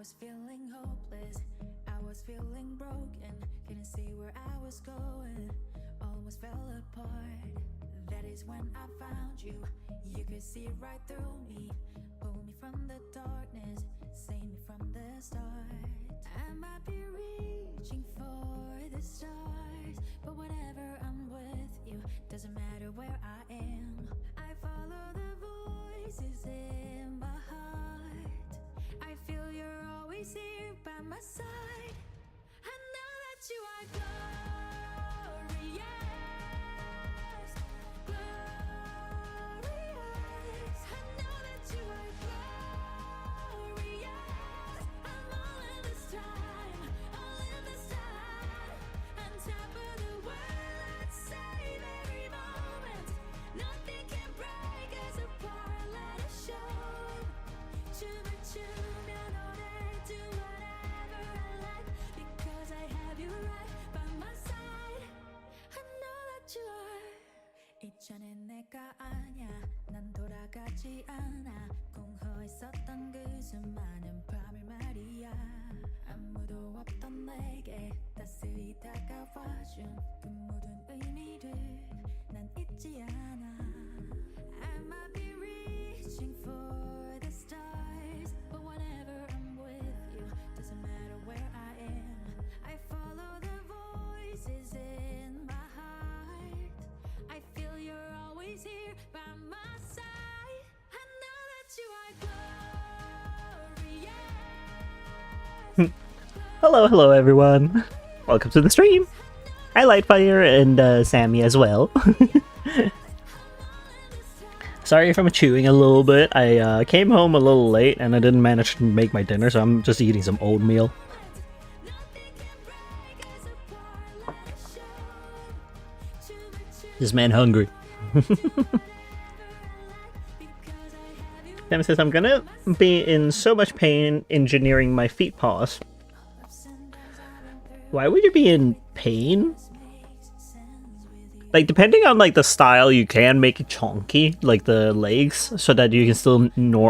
was feeling hopeless, I was feeling broken, couldn't see where I was going, almost fell apart. That is when I found you, you could see right through me, pull me from the darkness, save me from the start. I might be reaching for the stars, but whenever I'm with you, doesn't matter where I am. I follow the voices in my heart, I feel you're always here by my side. I know that you are glorious, glorious. I know that you are glorious. I'm all in this time, all in this time. On top of the world, let's save every moment. Nothing can break us apart, let us show. 춤을 추면 오래 do whatever I like, because I have you right by my side. I know that you are. 이전엔 내가 아냐, 난 돌아가지 않아. 공허했었던 그 수많은 밤을 말이야. 아무도 없던 내게 따스히 다가와준 그 모든 의미를 난 잊지 않아. I might be reaching for the stars, but whenever I'm with you, doesn't matter where I am. I follow the voices in my heart, I feel you're always here by my side. I know that you are glorious. Hello everyone. Welcome to the stream. I Lightfire and Sammy as well. Sorry if I'm chewing a little bit. I came home a little late and I didn't manage to make my dinner, so I'm just eating some oatmeal. This man hungry. Sam says, I'm gonna be in so much pain engineering my feet paws. Why would you be in pain? Like, depending on like the style, you can make it chonky, like the legs, so that you can still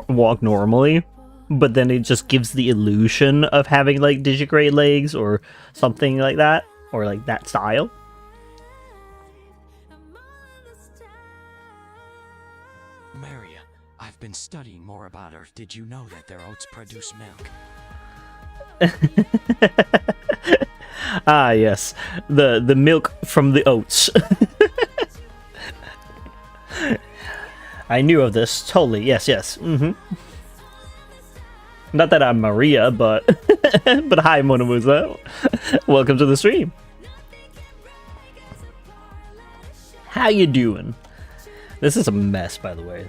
walk normally. But then it just gives the illusion of having like digigrade legs or something like that, or like that style. Maria, I've been studying more about her. Did you know that their oats produce milk? Ah, yes. The milk from the oats. I knew of this. Totally. Yes, yes. Not that I'm Maria, but... but hi, Monomusa. Welcome to the stream. How you doing? This is a mess, by the way.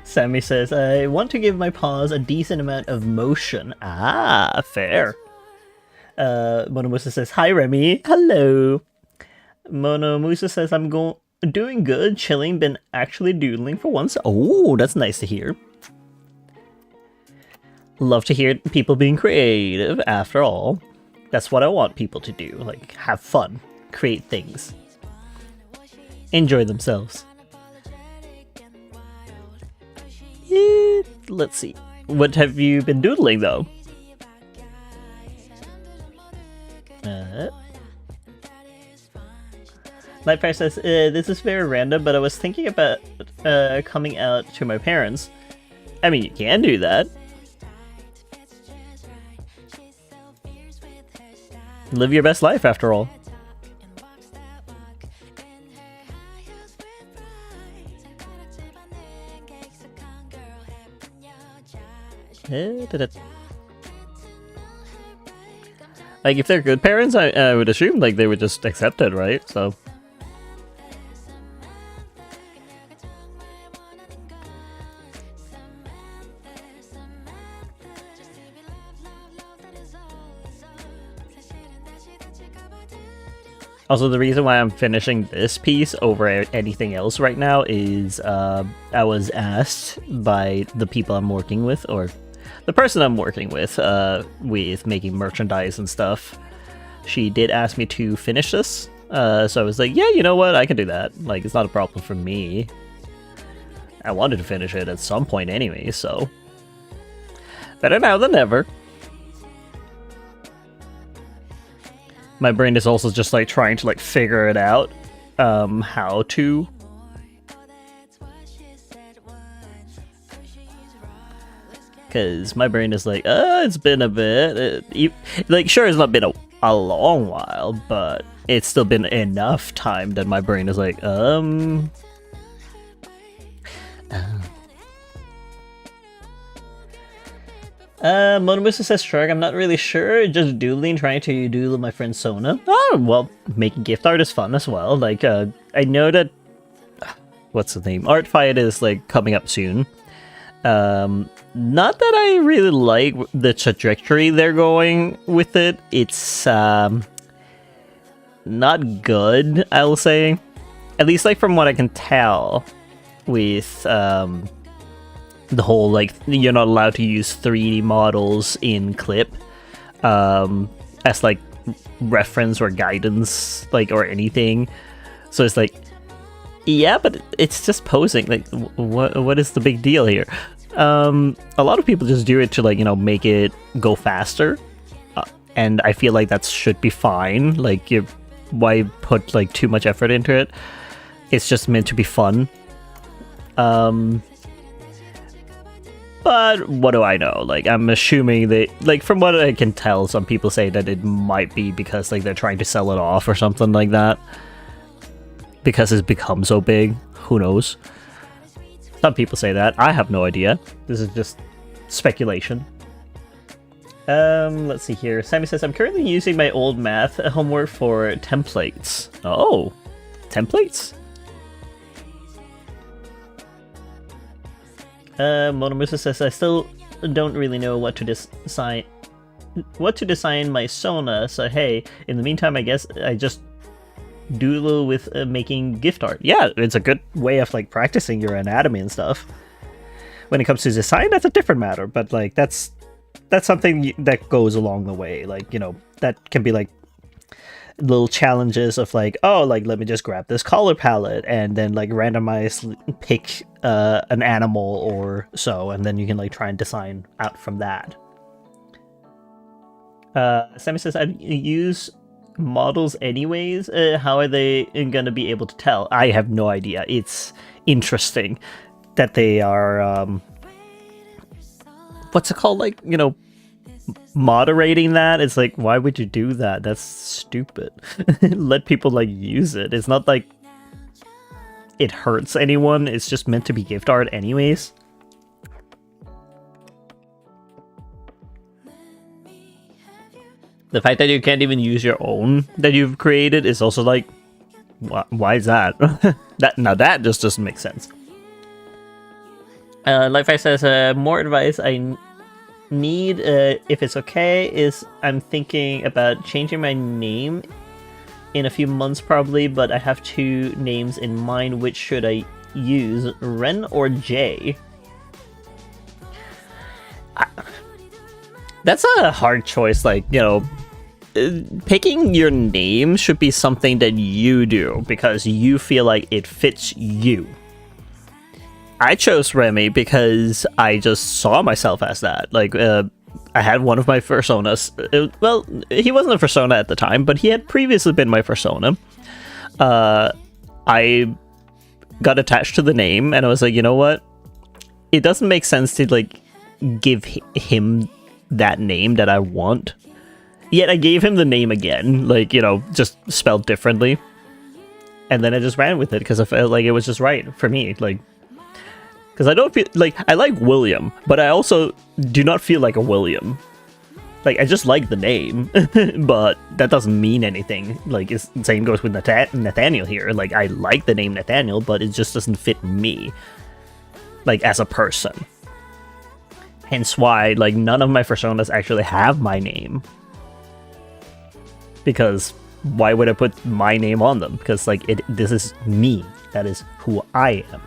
Sammy says, I want to give my paws a decent amount of motion. Ah, fair. Monomusa says, hi Remy. Hello. Monomusa says, I'm doing good, chilling, been actually doodling for once. Oh, that's nice to hear. Love to hear people being creative, after all. That's what I want people to do, like, have fun, create things. Enjoy themselves. Let's see. What have you been doodling, though? Lightfire says, this is very random, but I was thinking about coming out to my parents. I mean, you can do that. Live your best life, after all. Like, if they're good parents, I would assume, like, they would just accept it, right? So... Also, the reason why I'm finishing this piece over anything else right now is I was asked by the people I'm working with, or the person I'm working with making merchandise and stuff. She did ask me to finish this, so I was like, yeah, you know what, I can do that. Like, it's not a problem for me. I wanted to finish it at some point anyway, so... Better now than never. My brain is also just like trying to like figure it out, how to. Because my brain is like, it's been a bit. Like, sure, it's not been a long while, but it's still been enough time that my brain is like, Monomusa says, Shrug, I'm not really sure, just doodling, trying to doodle my friend Sona. Oh, well, making gift art is fun as well. Like, I know that, what's the name? Art Fight is, like, coming up soon. Not that I really like the trajectory they're going with it. It's, not good, I'll say. At least, like, from what I can tell with, the whole, like, you're not allowed to use 3D models in Clip as, like, reference or guidance, like, or anything. So it's like, yeah, but it's just posing. Like, what is the big deal here? A lot of people just do it to, like, you know, make it go faster. And I feel like that should be fine. Like, why put, like, too much effort into it? It's just meant to be fun. But what do I know? Like, I'm assuming that, like, from what I can tell, some people say that it might be because, like, they're trying to sell it off or something like that. Because it's become so big. Who knows? Some people say that. I have no idea. This is just speculation. Let's see here. Sammy says, I'm currently using my old math homework for templates. Oh, templates? Monomusa says, I still don't really know what to design my Sona, so hey, in the meantime, I guess I just doodle with making gift art. Yeah, it's a good way of, like, practicing your anatomy and stuff. When it comes to design, that's a different matter, but, like, that's something that goes along the way. Like, you know, that can be, like, little challenges of, like, oh, like, let me just grab this color palette and then, like, randomize pick an animal or so, and then you can, like, try and design out from that. Sammy says, I use models anyways. How are they gonna be able to tell? I have no idea. It's interesting that they are what's it called, like, you know, moderating that. It's like, why would you do that? That's stupid. Let people, like, use it. It's not like it hurts anyone. It's just meant to be gift art anyways. The fact that you can't even use your own that you've created is also like, why is that? That just doesn't make sense. Lifefi says, more advice I need, if it's okay, is I'm thinking about changing my name in a few months probably, but I have two names in mind. Which should I use, Ren or Jay? That's a hard choice. Like, you know, picking your name should be something that you do because you feel like it fits you. I chose Remy because I just saw myself as that. Like, I had one of my personas. Well, he wasn't a persona at the time, but he had previously been my persona. I got attached to the name, and I was like, you know what? It doesn't make sense to, like, give him that name that I want. Yet I gave him the name again, like, you know, just spelled differently. And then I just ran with it because I felt like it was just right for me. Like, because I don't feel like I like William, but I also do not feel like a William. Like, I just like the name, but that doesn't mean anything. Like, it's the same goes with Nathaniel here. Like, I like the name Nathaniel, but it just doesn't fit me, like, as a person. Hence why, like, none of my personas actually have my name. Because why would I put my name on them? Because, like, this is me. That is who I am.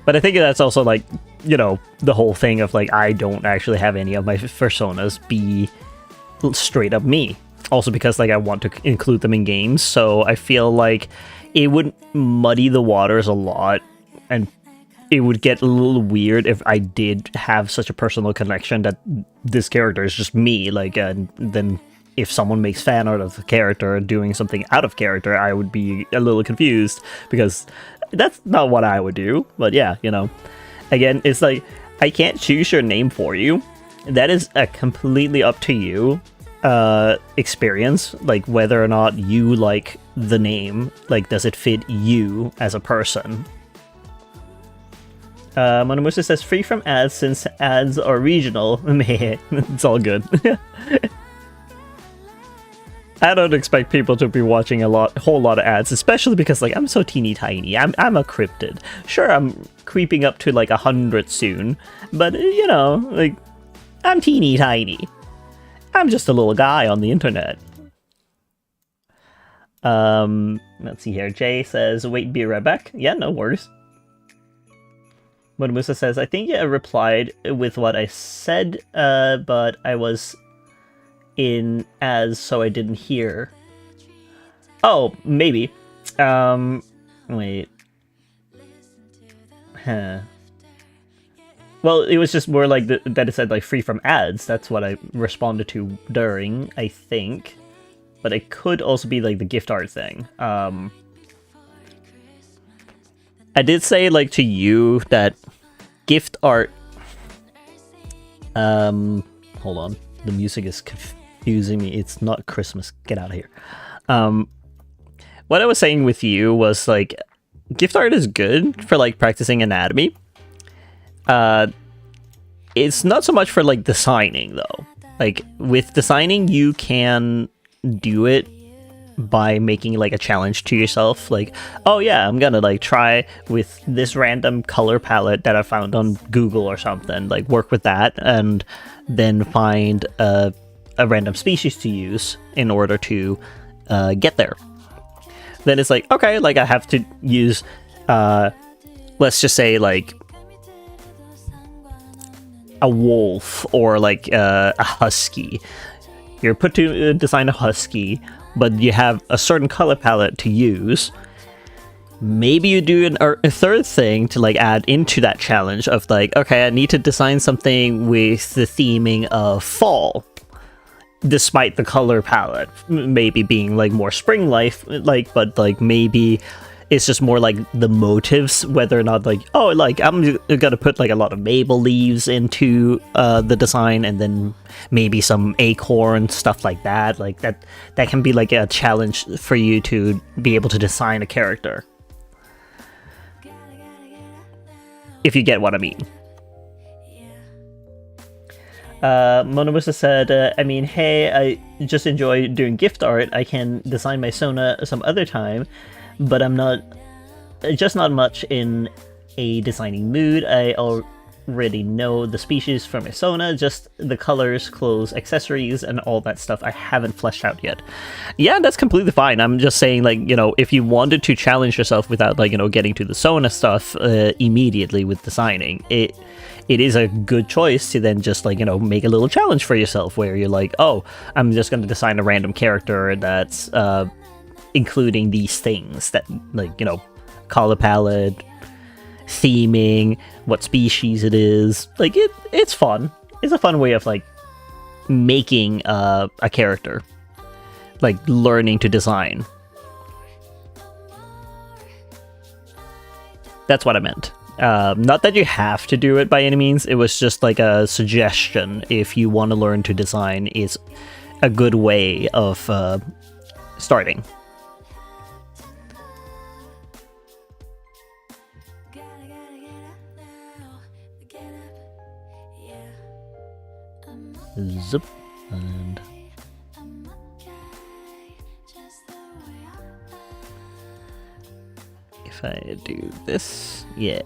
But I think that's also, like, you know, the whole thing of, like, I don't actually have any of my personas be straight up me. Also because, like, I want to include them in games, so I feel like it would muddy the waters a lot and it would get a little weird if I did have such a personal connection that this character is just me. Like, then if someone makes fan art of the character doing something out of character, I would be a little confused because that's not what I would do. But yeah, you know, again, it's like I can't choose your name for you. That is a completely up to you experience, like whether or not you like the name, like does it fit you as a person. Monomusa says free from ads since ads are regional. It's all good. I don't expect people to be watching whole lot of ads, especially because like I'm so teeny tiny. I'm a cryptid. Sure, I'm creeping up to like 100 soon, but you know, like I'm teeny tiny. I'm just a little guy on the internet. Let's see here. Jay says, "Wait, be right back." Yeah, no worries. Monomusa says, "I think I replied with what I said, but I was in as so I didn't hear." Oh, maybe. Wait. Huh. Well, it was just more like that it said like free from ads. That's what I responded to during, I think. But it could also be like the gift art thing. I did say like to you that gift art. Hold on. The music is confusing me. It's not Christmas. Get out of here. What I was saying with you was like gift art is good for like practicing anatomy. It's not so much for like designing though. Like with designing, you can do it by making like a challenge to yourself. Like, oh yeah, I'm gonna like try with this random color palette that I found on Google or something. Like work with that and then find a random species to use in order to get there. Then it's like, okay, like I have to use, let's just say like a wolf or like a husky. You're put to design a husky, but you have a certain color palette to use. Maybe you do a third thing to like add into that challenge of like, okay, I need to design something with the theming of fall, despite the color palette maybe being like more spring life, like, but like maybe it's just more like the motives, whether or not like, oh, like I'm gonna put like a lot of maple leaves into the design, and then maybe some acorn stuff like that. Like that can be like a challenge for you to be able to design a character, if you get what I mean. Monomusa said, I mean, hey, I just enjoy doing gift art. I can design my Sona some other time, but I'm not much in a designing mood. I already know the species from my Sona, just the colors, clothes, accessories, and all that stuff I haven't fleshed out yet. Yeah, that's completely fine. I'm just saying, like, you know, if you wanted to challenge yourself without, like, you know, getting to the Sona stuff immediately with designing, it is a good choice to then just, like, you know, make a little challenge for yourself where you're like, oh, I'm just going to design a random character that's including these things that, like, you know, color palette, theming, what species it is. Like, it's fun. It's a fun way of, like, making a character. Like, learning to design. That's what I meant. Not that you have to do it by any means. It was just like a suggestion. If you want to learn to design, is a good way of starting. Zip. And if I do this, yeah.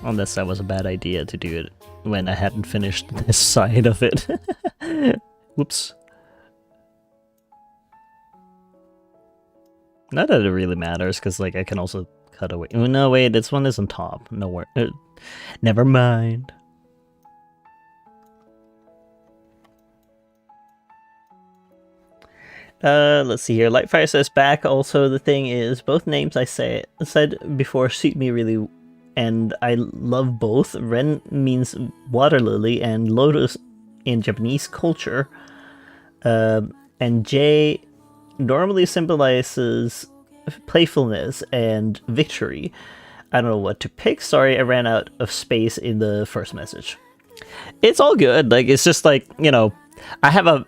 Unless that was a bad idea to do it when I hadn't finished this side of it. Whoops. Not that it really matters, because like I can also cut away. Oh, no, wait, this one is on top. Nowhere. Never mind. Let's see here. Lightfire says back. Also, the thing is, both names I said before suit me really, and I love both. Ren means water lily, and lotus in Japanese culture. And J normally symbolizes playfulness and victory. I don't know what to pick. Sorry, I ran out of space in the first message. It's all good. Like, it's just like, you know, I have a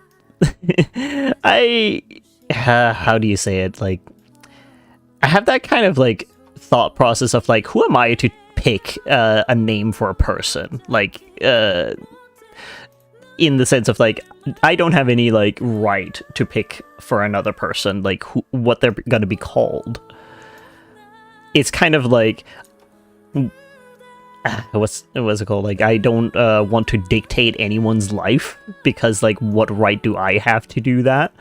how do you say it? Like, I have that kind of like thought process of like, who am I to pick a name for a person? Like, in the sense of like, I don't have any like right to pick for another person, like what they're gonna be called. It's kind of like, what's it called? Like, I don't want to dictate anyone's life, because like, what right do I have to do that?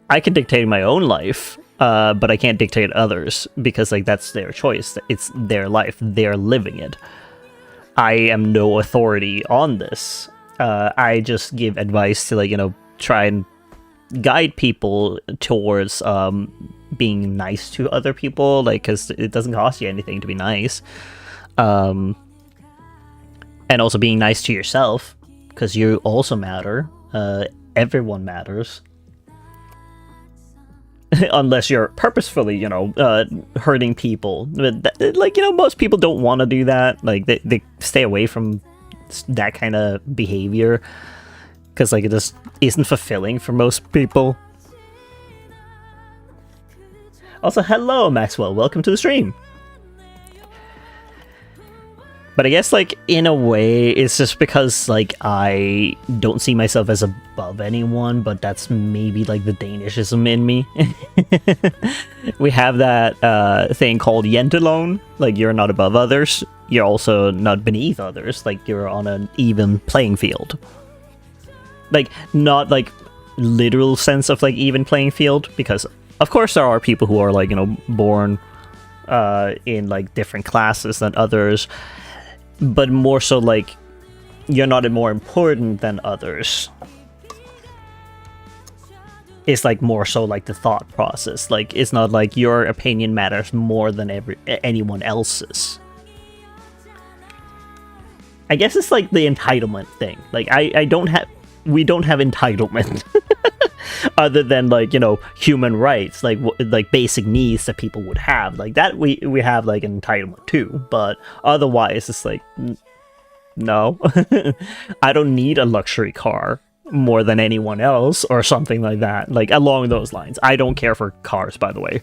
I can dictate my own life, but I can't dictate others, because like, that's their choice. It's their life. They're living it. I am no authority on this. I just give advice to, like, you know, try and guide people towards being nice to other people, like, because it doesn't cost you anything to be nice. And also being nice to yourself, because you also matter. Everyone matters. Unless you're purposefully, you know, hurting people. But like, you know, most people don't want to do that. Like, they stay away from that kind of behavior, because like, it just isn't fulfilling for most people. Also, hello, Maxwell. Welcome to the stream. But I guess, like, in a way, it's just because, like, I don't see myself as above anyone, but that's maybe, like, the Danishism in me. We have that thing called Yentalone, like, you're not above others, you're also not beneath others, like, you're on an even playing field. Like, not, like, literal sense of, like, even playing field, because, of course, there are people who are, like, you know, born in, like, different classes than others, but more so, like, you're not more important than others. It's, like, more so, like, the thought process. Like, it's not like your opinion matters more than anyone else's. I guess it's, like, the entitlement thing. Like, we don't have entitlement. Other than, like, you know, human rights, like basic needs that people would have, like that we have, like, an entitlement too, but otherwise it's like, no. I don't need a luxury car more than anyone else, or something like that, like along those lines. I don't care for cars, by the way.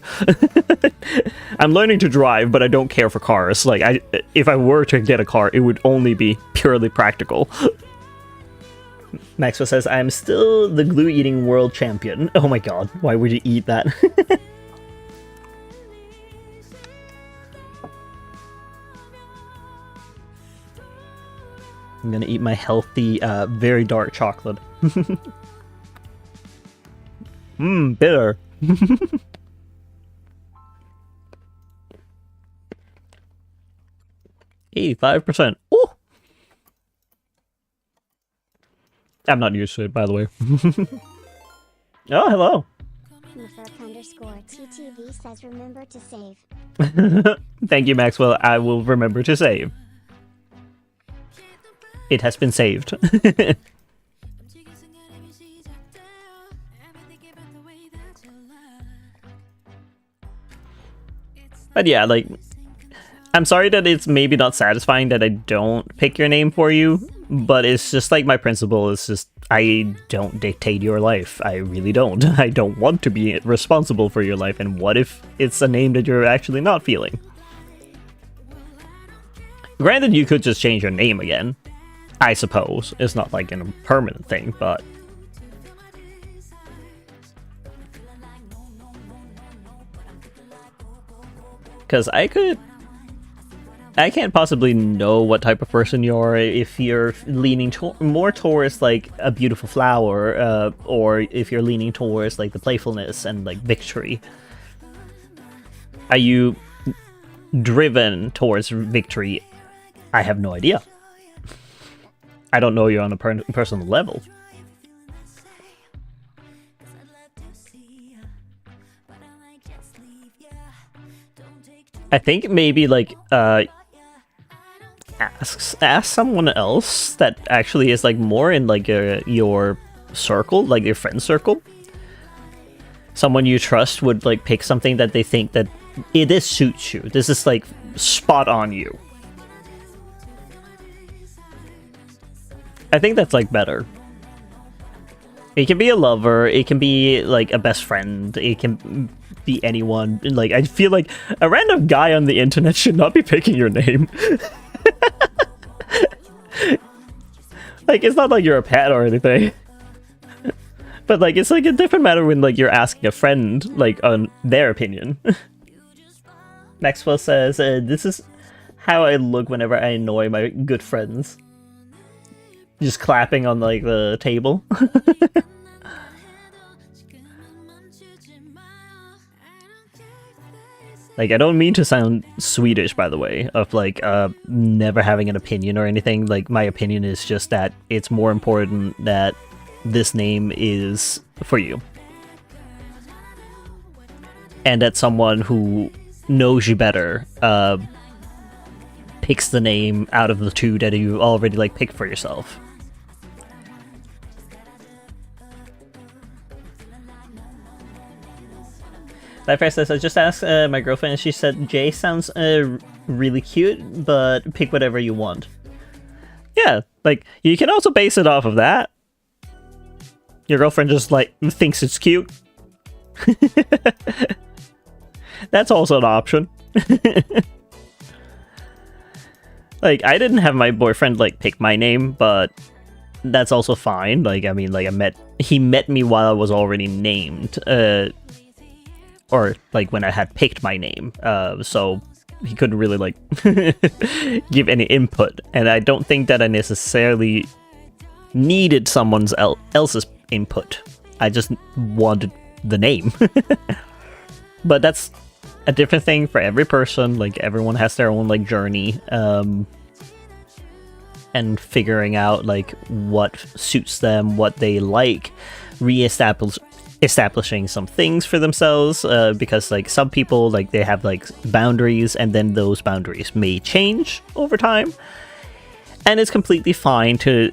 I'm learning to drive, but I don't care for cars. Like, if I were to get a car, it would only be purely practical. Maxwell says, I am still the glue-eating world champion. Oh my god, why would you eat that? I'm gonna eat my healthy, very dark chocolate. Mmm, bitter. 85%. Ooh! I'm not used to it, by the way. Oh, hello. _TTV says remember to save. Thank you, Maxwell. I will remember to save. It has been saved. But yeah, like, I'm sorry that it's maybe not satisfying that I don't pick your name for you, but it's just like my principle is just, I don't dictate your life. I really don't. I don't want to be responsible for your life, and what if it's a name that you're actually not feeling? Granted, you could just change your name again, I suppose. It's not like a permanent thing, but... Because I can't possibly know what type of person you are if you're leaning more towards, like, a beautiful flower, or if you're leaning towards, like, the playfulness and, like, victory. Are you driven towards victory? I have no idea. I don't know you on a personal level. I think maybe like ask someone else that actually is like more in like your circle, like your friend circle. Someone you trust would like pick something that they think that this suits you. This is like spot on you. I think that's like better. It can be a lover, it can be like a best friend, it can be anyone. Like, I feel like a random guy on the internet should not be picking your name. Like, it's not like you're a pet or anything. But like, it's like a different matter when like you're asking a friend like on their opinion. Maxwell says, this is how I look whenever I annoy my good friends. Just clapping on like the table. Like, I don't mean to sound Swedish, by the way, of like never having an opinion or anything. Like, my opinion is just that it's more important that this name is for you. And that someone who knows you better picks the name out of the two that you already like picked for yourself. Lifefair says, I just asked my girlfriend and she said Jay sounds really cute, but pick whatever you want. Yeah, like, you can also base it off of that. Your girlfriend just, like, thinks it's cute. That's also an option. Like, I didn't have my boyfriend, like, pick my name, but that's also fine. Like, I mean, like, he met me while I was already named. Or, like, when I had picked my name. So he couldn't really, like, give any input. And I don't think that I necessarily needed someone else's input. I just wanted the name. But that's a different thing for every person. Like, everyone has their own, like, journey. And figuring out, like, what suits them, what they like. Establishing some things for themselves, because like some people, like, they have like boundaries, and then those boundaries may change over time, and it's completely fine to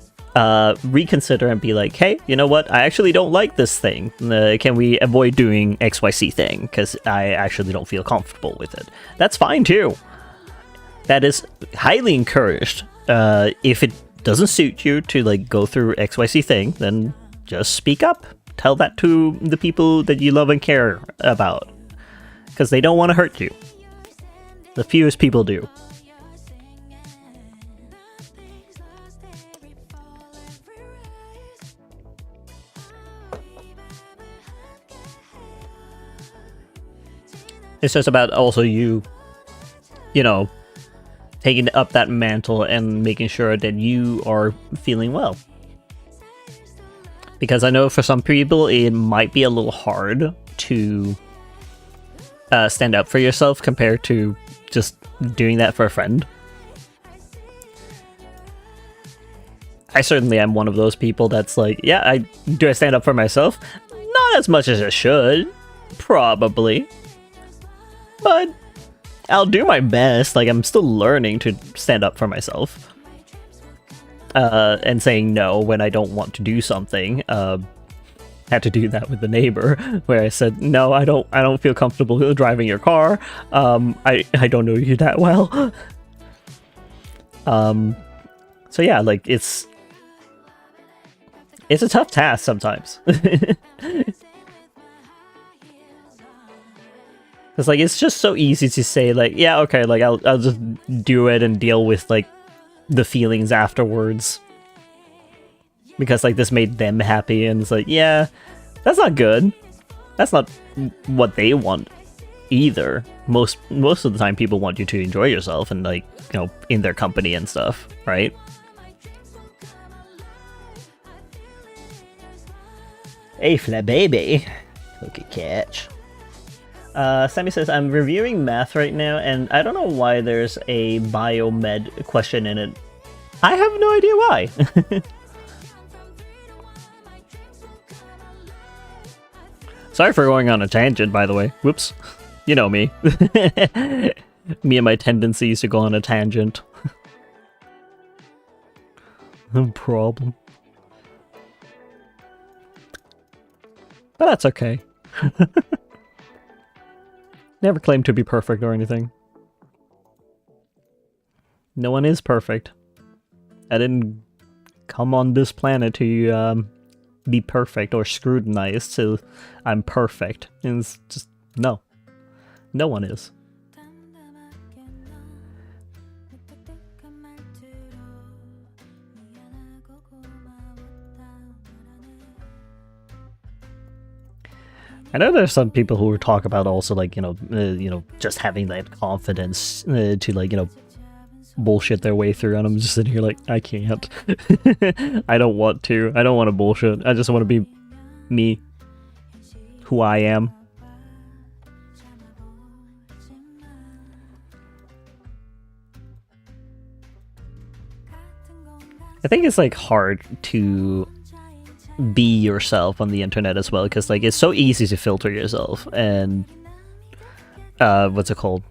reconsider and be like, hey, you know what, I actually don't like this thing, can we avoid doing XYZ thing because I actually don't feel comfortable with it. That's fine too. That is highly encouraged. If it doesn't suit you to like go through XYZ thing, then just speak up. Tell that to the people that you love and care about, because they don't want to hurt you. The fewest people do. It's just about also you know, taking up that mantle and making sure that you are feeling well. Because I know for some people it might be a little hard to stand up for yourself compared to just doing that for a friend. I certainly am one of those people that's like, yeah, do I stand up for myself? Not as much as I should, probably. But I'll do my best. Like, I'm still learning to stand up for myself. And saying no when I don't want to do something. Had to do that with the neighbor, where I said, no, I don't feel comfortable driving your car. I don't know you that well. So yeah, like, it's a tough task sometimes. Cause like, it's just so easy to say like, yeah, okay, like I'll just do it and deal with like the feelings afterwards, because like this made them happy, and it's like, yeah, that's not good. That's not what they want either. Most of the time people want you to enjoy yourself and, like, you know, in their company and stuff, right? Hey, flat baby. Look at catch. Sammy says, I'm reviewing math right now, and I don't know why there's a biomed question in it. I have no idea why. Sorry for going on a tangent, by the way. Whoops. You know me. Me and my tendencies to go on a tangent. No problem. But that's okay. Never claimed to be perfect or anything. No one is perfect. I didn't come on this planet to be perfect or scrutinized so I'm perfect. It's just, no. No one is. I know there's some people who talk about also like, just having that confidence to like, bullshit their way through, and I'm just sitting here like, I can't. I don't want to. I don't want to bullshit. I just want to be me. Who I am. I think it's like hard to be yourself on the internet as well, because like it's so easy to filter yourself and what's it called,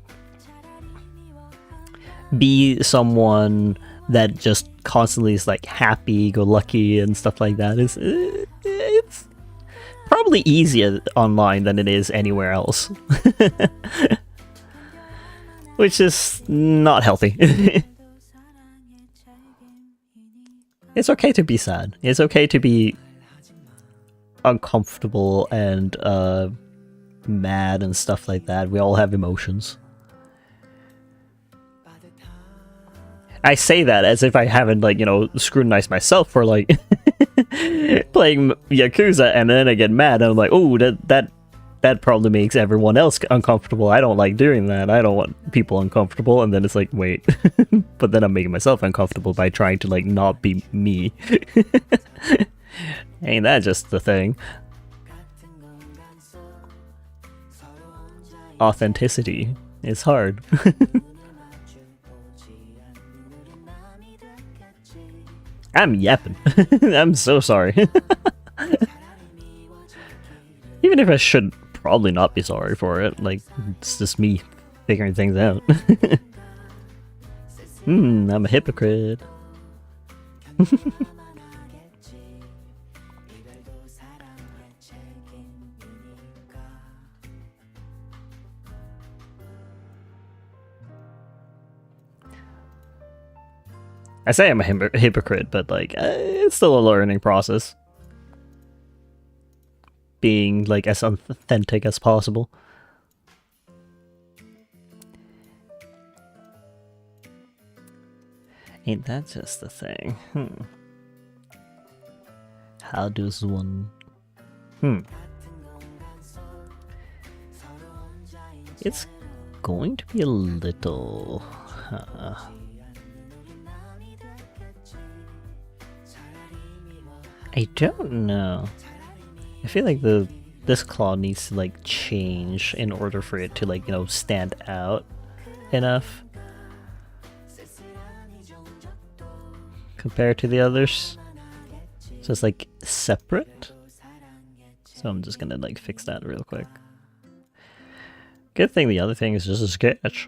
be someone that just constantly is like happy-go-lucky and stuff like that. It's probably easier online than it is anywhere else. Which is not healthy. It's okay to be sad. It's okay to be uncomfortable and mad and stuff like that. We all have emotions. I say that as if I haven't, like, scrutinized myself for, like, playing Yakuza, and then I get mad, and I'm like, oh, that probably makes everyone else uncomfortable. I don't like doing that. I don't want people uncomfortable, and then it's like, wait. But then I'm making myself uncomfortable by trying to, like, not be me. Ain't that just the thing? Authenticity is hard. I'm yapping. I'm so sorry. Even if I should probably not be sorry for it, like, it's just me figuring things out. I'm a hypocrite. I say I'm a hypocrite, but like, it's still a learning process. Being like as authentic as possible. Ain't that just the thing? How does one... It's going to be a little... I don't know. I feel like this claw needs to like change in order for it to like, stand out enough compared to the others. So it's like separate. So I'm just gonna like fix that real quick. Good thing the other thing is just a sketch.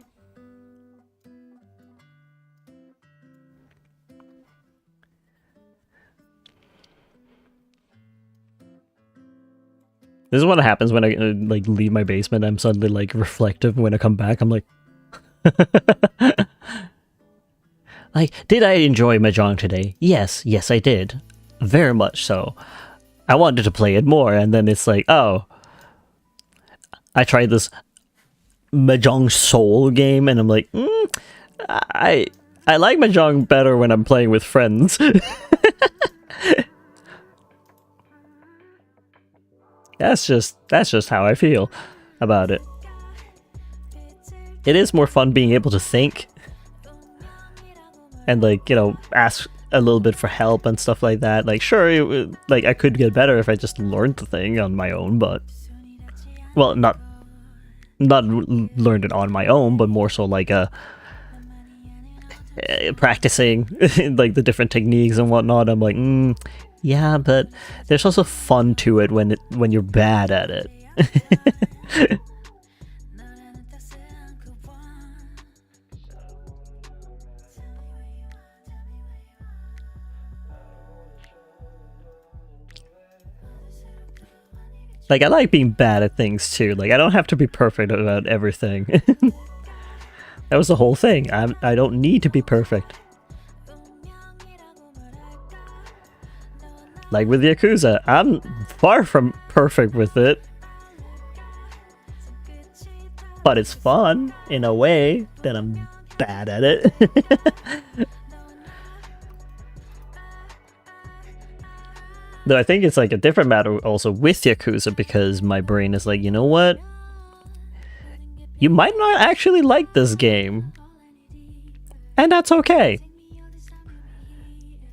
This is what happens when I like leave my basement. I'm suddenly like reflective. When I come back, I'm like, like, did I enjoy Mahjong today? Yes, I did, very much so. I wanted to play it more, and then it's like, oh, I tried this Mahjong Soul game, and I'm like, I like Mahjong better when I'm playing with friends. That's just how I feel about it. It is more fun being able to think and like, ask a little bit for help and stuff like that. Like, sure, like I could get better if I just learned the thing on my own, but well, not learned it on my own, but more so like practicing like the different techniques and whatnot. I'm like, yeah, but there's also fun to it when you're bad at it. Like, I like being bad at things too. Like, I don't have to be perfect about everything. That was the whole thing. I don't need to be perfect. Like with Yakuza, I'm far from perfect with it. But it's fun in a way that I'm bad at it. Though I think it's like a different matter also with Yakuza, because my brain is like, you know what? You might not actually like this game. And that's okay.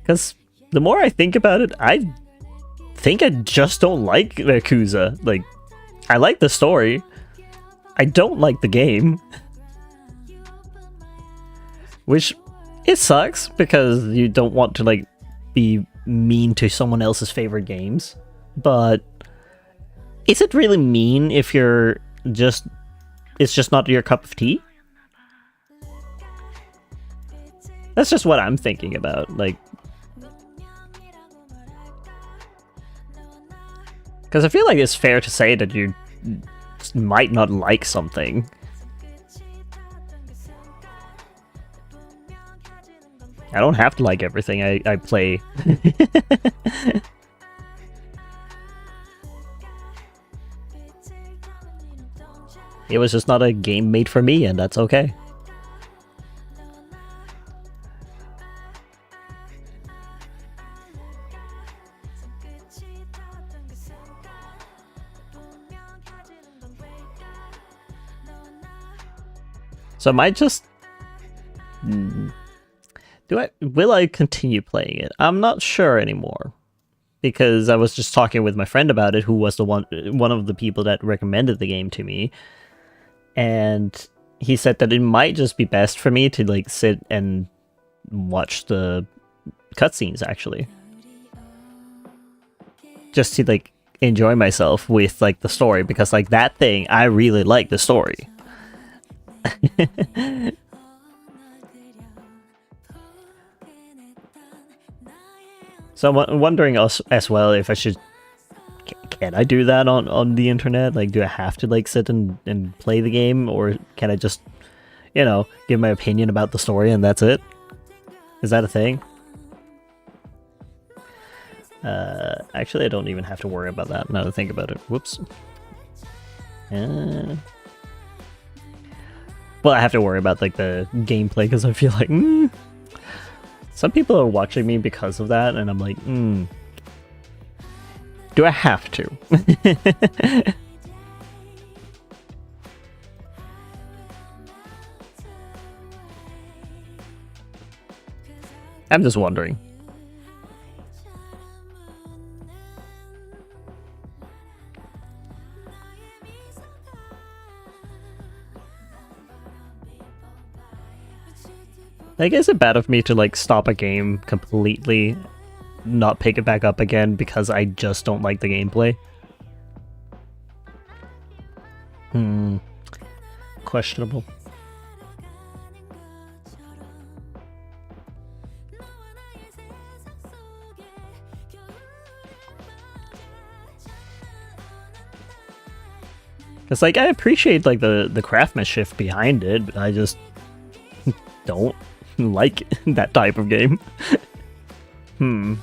Because the more I think about it, I think I just don't like Yakuza. Like, I like the story. I don't like the game. Which, it sucks, because you don't want to, like, be mean to someone else's favorite games. But, is it really mean if you're just... it's just not your cup of tea? That's just what I'm thinking about, like... Because I feel like it's fair to say that you might not like something. I don't have to like everything I play. It was just not a game made for me, and that's okay. So I might just... will I continue playing it? I'm not sure anymore. Because I was just talking with my friend about it, who was the one of the people that recommended the game to me. And he said that it might just be best for me to like sit and watch the cutscenes, actually. Just to like enjoy myself with like the story, because like that thing, I really like the story. So I'm wondering as well if I should... Can I do that on the internet? Like, do I have to like sit and play the game, or can I just, you know, give my opinion about the story and that's it? Is that a thing? Actually, I don't even have to worry about that now that I think about it. Whoops. Well, I have to worry about like the gameplay, because I feel like some people are watching me because of that, and I'm like, do I have to? I'm just wondering. Like, is it bad of me to like stop a game completely, not pick it back up again because I just don't like the gameplay? Questionable. Because like I appreciate like the craftsmanship behind it, but I just don't like that type of game. How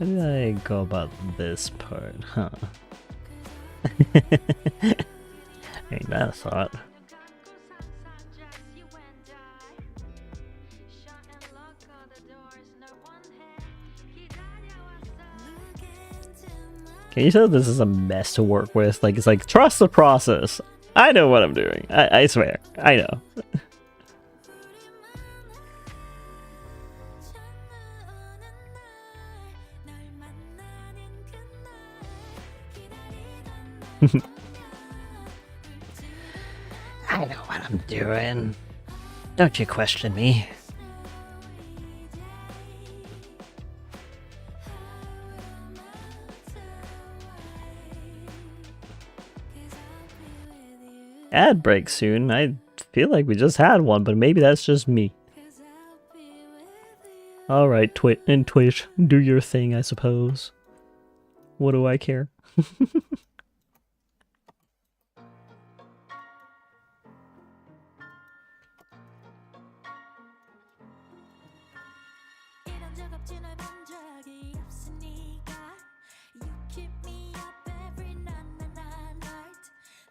did I go about this part, huh? Ain't that a thought? Can you tell this is a mess to work with? Like, it's like, trust the process. I know what I'm doing. I swear. I know. I know what I'm doing. Don't you question me. Ad break soon. I feel like we just had one, but maybe that's just me. Alright, Twitch, do your thing, I suppose. What do I care? 이런 적 없지 널 본 적이 없으니까 You keep me up every night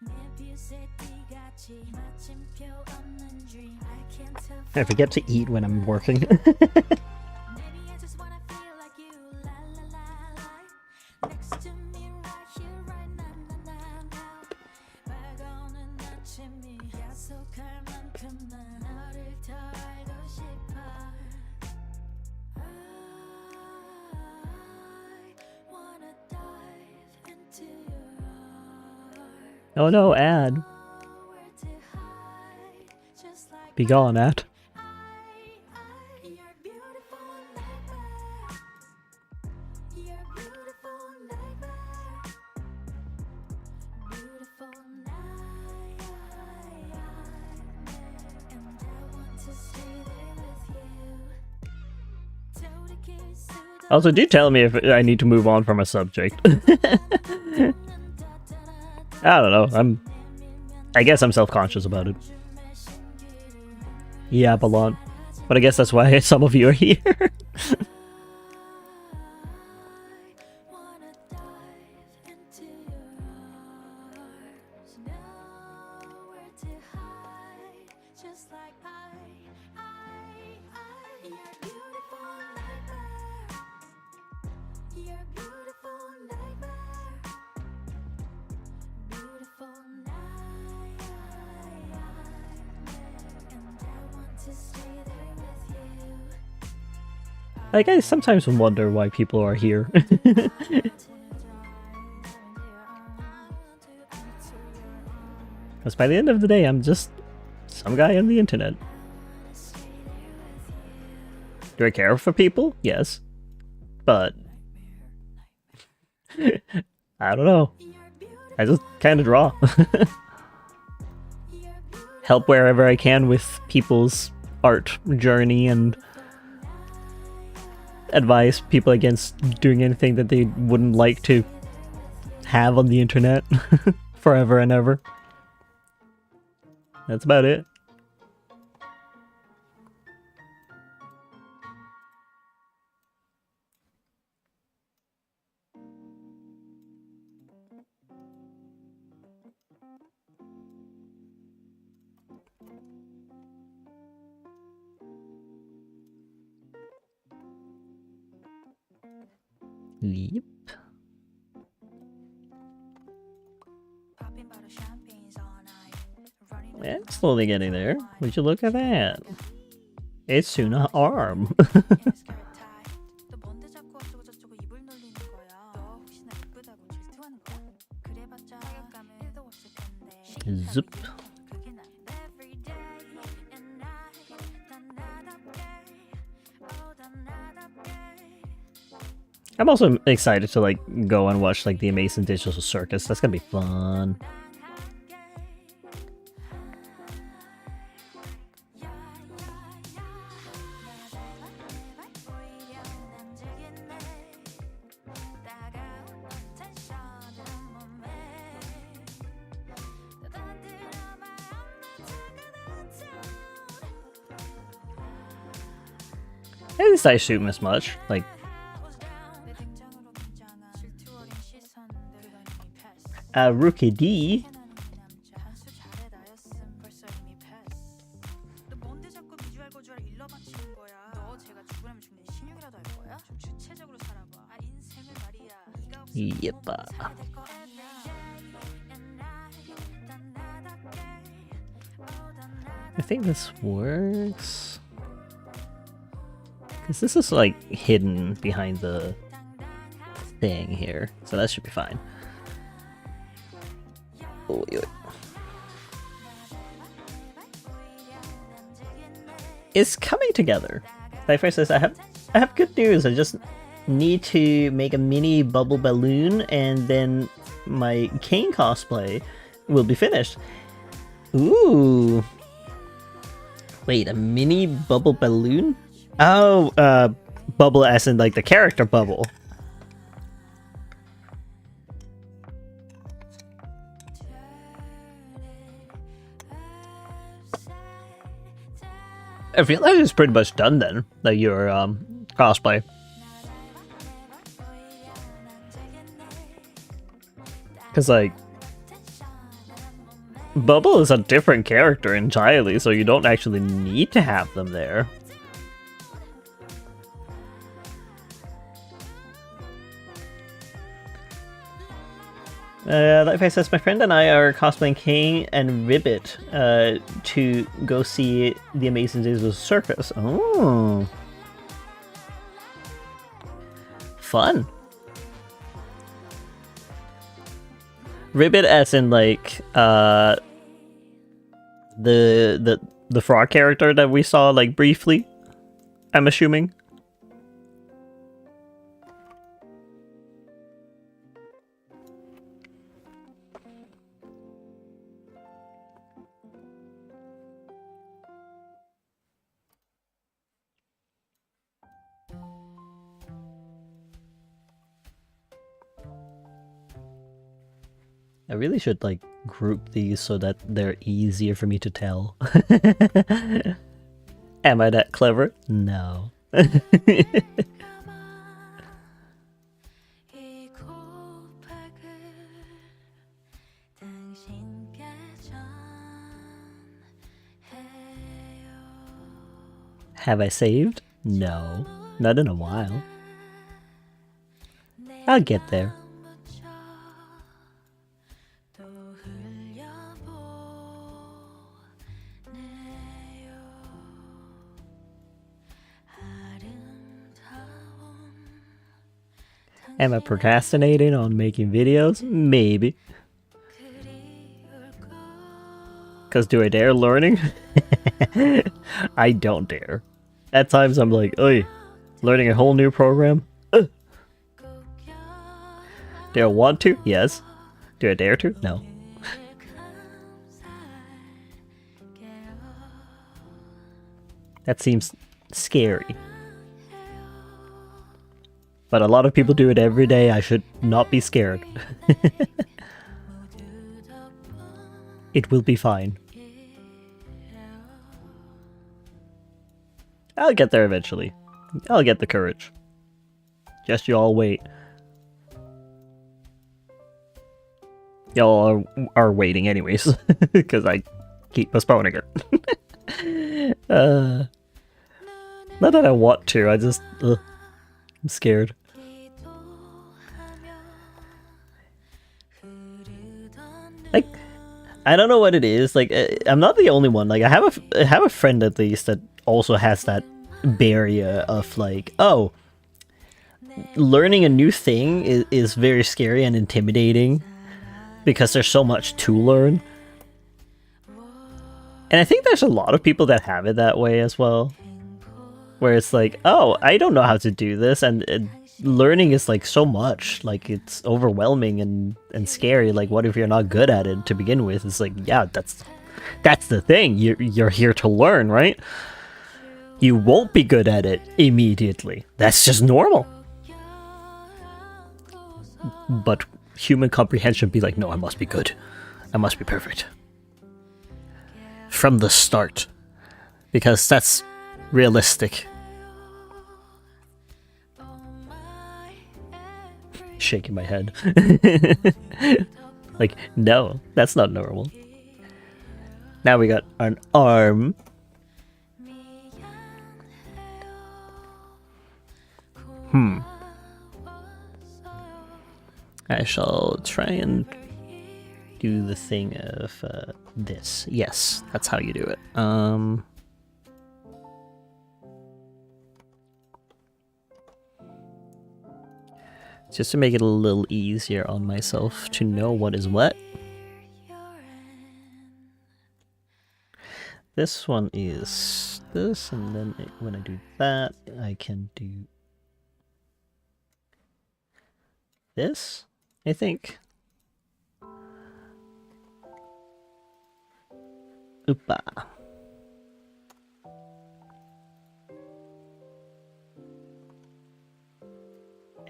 내 빛의 띠같이 마침표 없는 dream I can't tell I forget to eat when I'm working. Maybe I just wanna feel like you la la la la Next to me right here right now 밝아오는 아침이 약속할 만큼 난 너를 더 알고 싶어 I wanna dive into your heart Oh no, ad. Nowhere to hide just like Be gone, ad. You're beautiful nightmare You're beautiful nightmare Beautiful nightmare And I want to stay there with you 돌이킬 수도 Also, do tell me if I need to move on from a subject. I don't know. I guess I'm self-conscious about it. Yeah, a lot. But I guess that's why some of you are here. wanna dive into your arms Nowhere to hide just like You're beautiful nightmare You're beautiful nightmare Beautiful nightmare And I want to stay there with you Like, I sometimes wonder why people are here. Because by the end of the day, I'm just some guy on the internet. Do I care for people? Yes. But I don't know. I just kind of draw. Help wherever I can with people's art journey and advise people against doing anything that they wouldn't like to have on the internet forever and ever. That's about it. Yep. Popping bottle champagnes all night Running Yeah, it's slowly getting there. Would you look at that? It's Suna arm. skirt tight 너 뭔데 자꾸 어쩌고 저쩌고 입을 놀리는 거야 너 혹시나 예쁘다고 질투하는 거야 그래봤자 타격감은 1도 없을 텐데 Zup. 그게 난 Every day and night 단 나답게 Oh 단 나답게 I'm also excited to like go and watch like the Amazing Digital Circus. That's gonna be fun. At least I shoot as much. Like, Rookie D. 너 뭔데 자꾸 비주얼 고주얼 일러 바치는 거야 너 제가 죽으려면 죽는 신용이라도 할 거야? 좀 주체적으로 살아봐 아 인생을 말이야 네가 없으면 Yep. 살아야 될 거 아니야 and night 단 나답게 Oh 단 나답게 I think this works. Because this is like hidden behind the thing here. So that should be fine. Oh, yeah. It's coming together. Like first says I have good news. I just need to make a mini bubble balloon and then my Kane cosplay will be finished. Ooh. Wait, a mini bubble balloon? Oh, Bubble as in like the character Bubble. I feel like it's pretty much done then, like your cosplay. Cause like Bubble is a different character entirely, so you don't actually need to have them there. Lightface says, my friend and I are cosplaying King and Ribbit to go see The Amazing Days of the Circus. Oh. Fun. Ribbit as in like the frog character that we saw like briefly, I'm assuming. I really should like group these so that they're easier for me to tell. Am I that clever? No. 이 고백을 당신께 전해요. Have I saved? No. Not in a while. I'll get there. 또 흘려보내요. 아름다운 Am I procrastinating on making videos? Maybe. 그리울 것 Because do I dare learning? I don't dare. At times I'm like, oi, learning a whole new program? Do I want to? Yes. Do I dare to? No. That seems scary. But a lot of people do it every day. I should not be scared. It will be fine. I'll get there eventually. I'll get the courage. Just you all wait. Y'all are waiting anyways, because I keep postponing it. Not that I want to, I just... I'm scared. Like, I don't know what it is. Like, I'm not the only one. Like, I have a friend at least that also has that barrier of like, oh, learning a new thing is very scary and intimidating because there's so much to learn. And I think there's a lot of people that have it that way as well, where it's like, oh, I don't know how to do this, and learning is like so much, like it's overwhelming and scary. Like, what if you're not good at it to begin with? It's like, yeah, that's the thing. You're here to learn, right? You won't be good at it immediately. That's just normal. But human comprehension be like, no, I must be good. I must be perfect. From the start. Because that's realistic. Shaking my head. Like, no, that's not normal. Now we got an arm. I shall try and do the thing of this. Yes, that's how you do it. Just to make it a little easier on myself to know what is what. This one is this, and then when I do that, I can do this, I think. Oopa.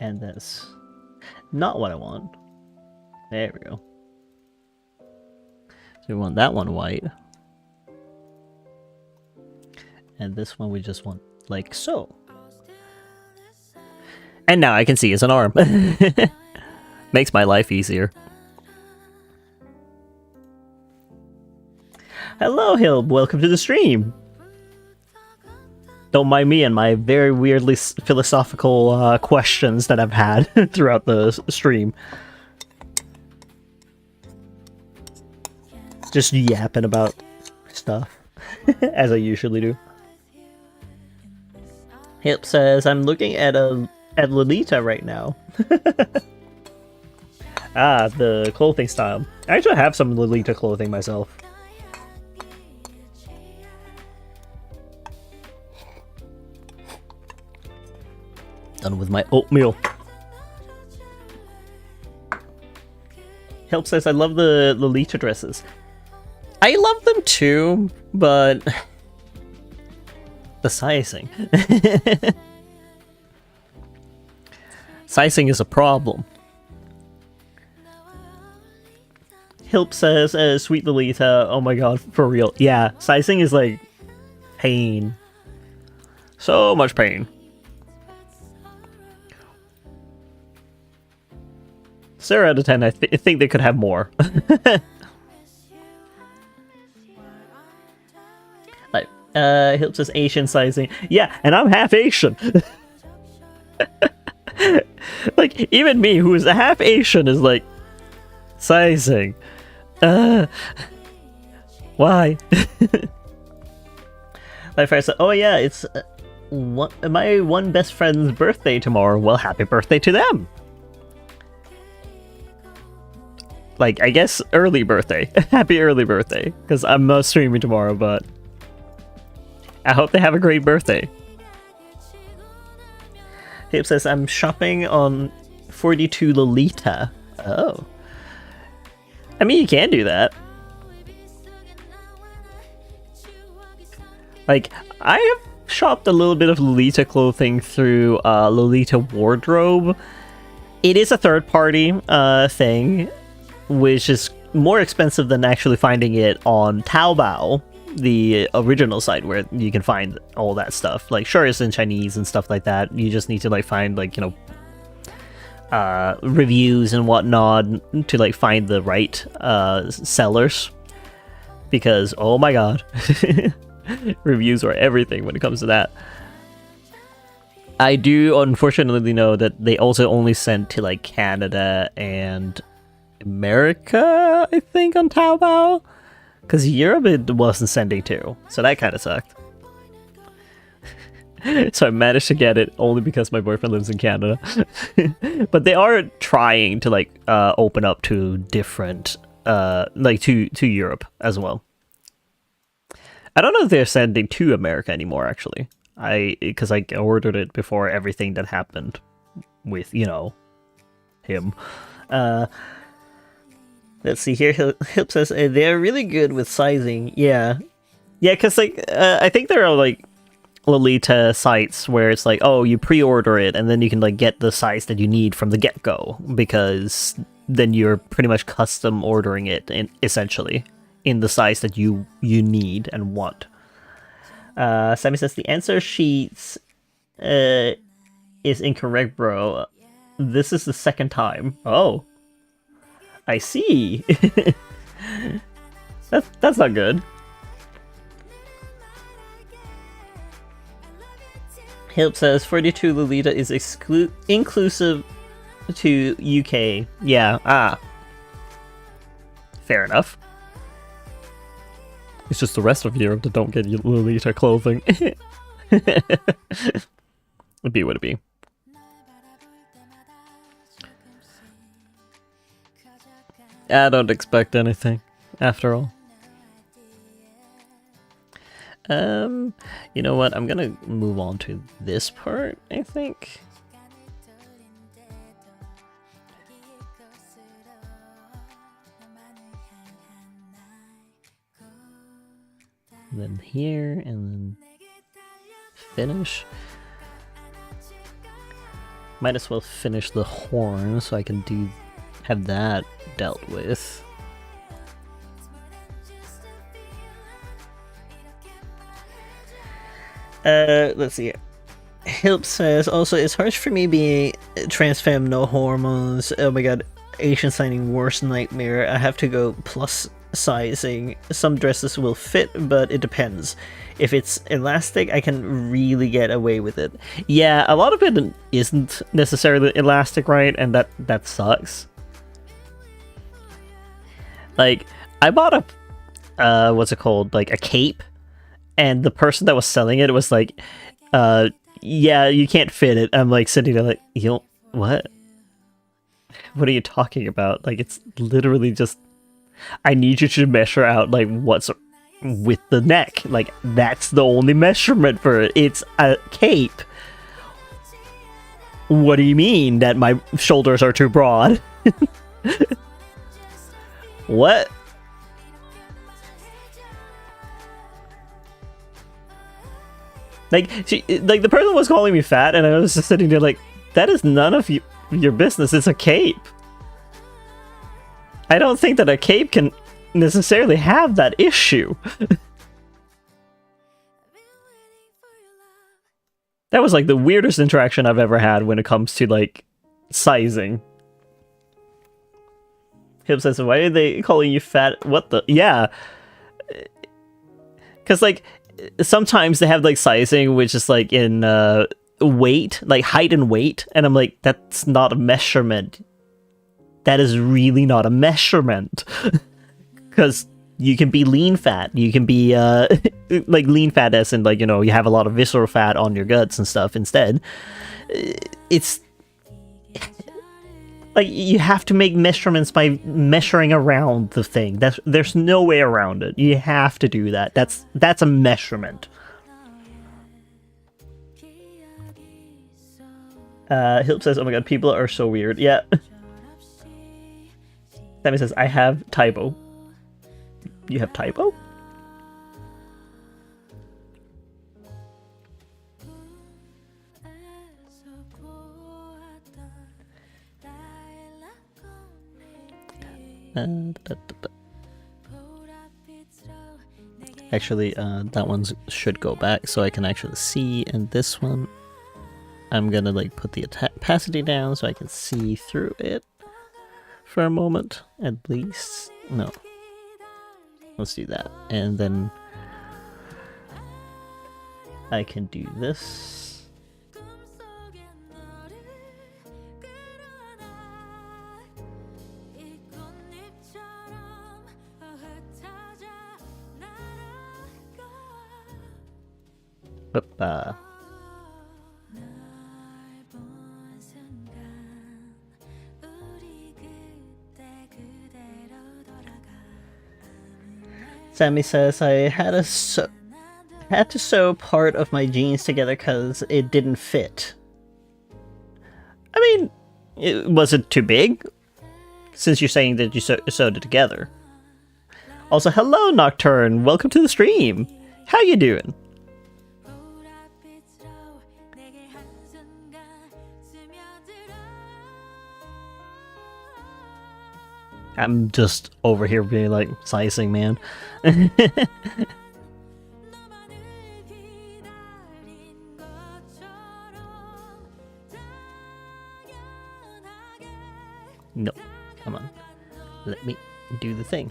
And that's not what I want. There we go. So we want that one white. And this one we just want like so. And now I can see it's an arm. Makes my life easier. Hello, Hilb. Welcome to the stream. Don't mind me and my very weirdly philosophical questions that I've had throughout the stream. Just yapping about stuff, as I usually do. Hip says, I'm looking at Lolita right now. Ah, the clothing style. I actually have some Lolita clothing myself. Done with my oatmeal. Help says, I love the Lolita dresses. I love them too, but the sizing. Sizing is a problem. Hilp says, Sweet Lolita, oh my god, for real. Yeah, sizing is like pain. So much pain. Zero out of 10, I think they could have more. Like, Hilp says Asian sizing. Yeah, and I'm half Asian. Like, even me, who is a half Asian, is like, sizing. Why? Like, first, oh yeah, it's my one best friend's birthday tomorrow. Well, happy birthday to them. Like, I guess early birthday. Happy early birthday. Because I'm not streaming tomorrow, but I hope they have a great birthday. Hip says, I'm shopping on 42 Lolita. Oh. I mean, you can do that. Like, I have shopped a little bit of Lolita clothing through Lolita Wardrobe. It is a third-party thing, which is more expensive than actually finding it on Taobao, the original site where you can find all that stuff. Like, sure, it's in Chinese and stuff like that. You just need to, like, find, like, you know, reviews and whatnot to, like, find the right sellers. Because, oh my god, reviews are everything when it comes to that. I do unfortunately know that they also only sent to, like, Canada and America, I think, on Taobao, because Europe it wasn't sending to, so that kind of sucked. So I managed to get it only because my boyfriend lives in Canada. But they are trying to, like, open up to different, like, to Europe as well. I don't know if they're sending to America anymore, actually. Because I ordered it before everything that happened with, you know, him. Let's see here. Hip says they're really good with sizing. Yeah, because like I think there are like Lolita sites where it's like, oh, you pre-order it and then you can like get the size that you need from the get-go, because then you're pretty much custom ordering it essentially in the size that you need and want. Sammy says the answer sheets is incorrect, bro. This is the second time. Oh. I see. That's not good. Hilp says 42 Lolita is inclusive to UK. Yeah, fair enough. It's just the rest of Europe that don't get Lolita clothing. It'd be what it be. I don't expect anything, after all. You know what? I'm gonna move on to this part, I think. Then here, and then finish. Might as well finish the horn so I can have that dealt with. Let's see. Hilp says, also, it's harsh for me being trans femme, no hormones. Oh my god, Asian signing worst nightmare. I have to go plus sizing. Some dresses will fit, but it depends. If it's elastic, I can really get away with it. Yeah, a lot of it isn't necessarily elastic, right? And that sucks. Like, I bought a, what's it called? Like, a cape. And the person that was selling it was like, yeah, you can't fit it. I'm like sitting there like, what? What are you talking about? Like, it's literally just, I need you to measure out like what's with the neck. Like, that's the only measurement for it. It's a cape. What do you mean that my shoulders are too broad? What? Like, the person was calling me fat, and I was just sitting there like, that is none of your business. It's a cape. I don't think that a cape can necessarily have that issue. That was like the weirdest interaction I've ever had when it comes to like sizing. Hip says, why are they calling you fat? What the? Yeah. Because like, sometimes they have like sizing which is like in weight, like height and weight, and I'm like, that's not a measurement. That is really not a measurement. Because you can be lean fat, you can be like lean fat as in like, you know, you have a lot of visceral fat on your guts and stuff instead. It's like you have to make measurements by measuring around the thing. There's no way around it. You have to do that. That's a measurement. Hilp says, oh my god, people are so weird. Yeah. Sammy says, I have typo. You have typo? Actually, that one should go back so I can actually see. And this one, I'm gonna like put the opacity down so I can see through it for a moment, at least. No, let's do that, and then I can do this. Opa. Sammy says, I had to sew part of my jeans together because it didn't fit. I mean, was it too big? Since you're saying that you sewed it together. Also, hello Nocturne, welcome to the stream. How you doing? I'm just over here being like, sizing, man. No, come on. Let me do the thing.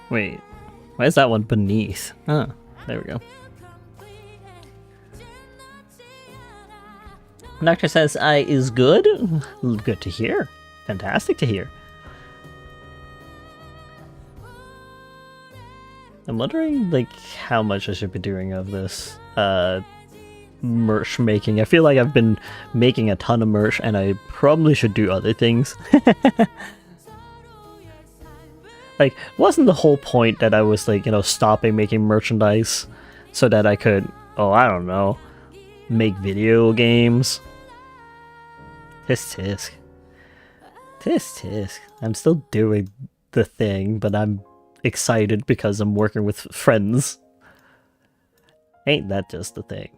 Wait, why is that one beneath? Ah, there we go. Doctor says I is good. Good to hear. Fantastic to hear. I'm wondering like how much I should be doing of this merch making. I feel like I've been making a ton of merch and I probably should do other things. Like, wasn't the whole point that I was, like, you know, stopping making merchandise so that I could, oh, I don't know, make video games? Tisk tisk. Tisk tisk. I'm still doing the thing, but I'm excited because I'm working with friends. Ain't that just the thing?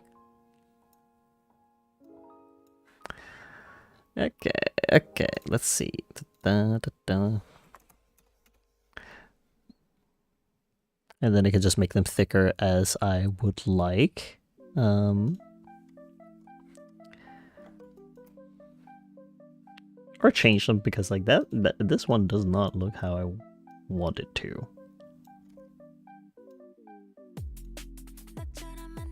Okay, let's see. Da-da-da-da. And then I can just make them thicker as I would like. Or change them because like that this one does not look how I want it to.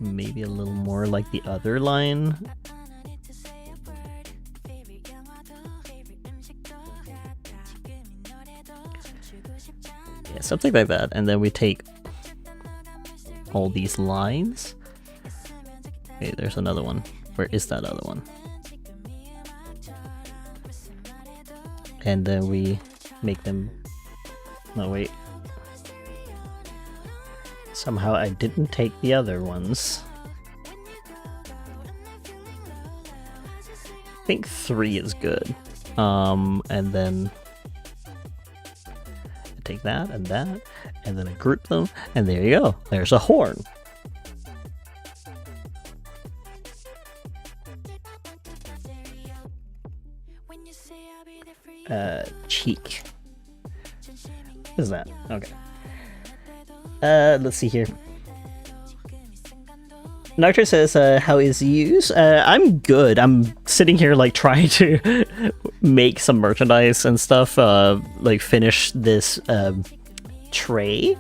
Maybe a little more like the other line. Yeah, something like that. And then we take all these lines. Hey, there's another one. Where is that other one? And then we make them... No, wait. Somehow I didn't take the other ones. I think 3 is good. And then... I take that, and then I group them, and there you go. There's a horn. Cheek. What is that? Okay. Let's see here. Nocturne says, how is use? I'm good. I'm sitting here like trying to make some merchandise and stuff, like finish this tray.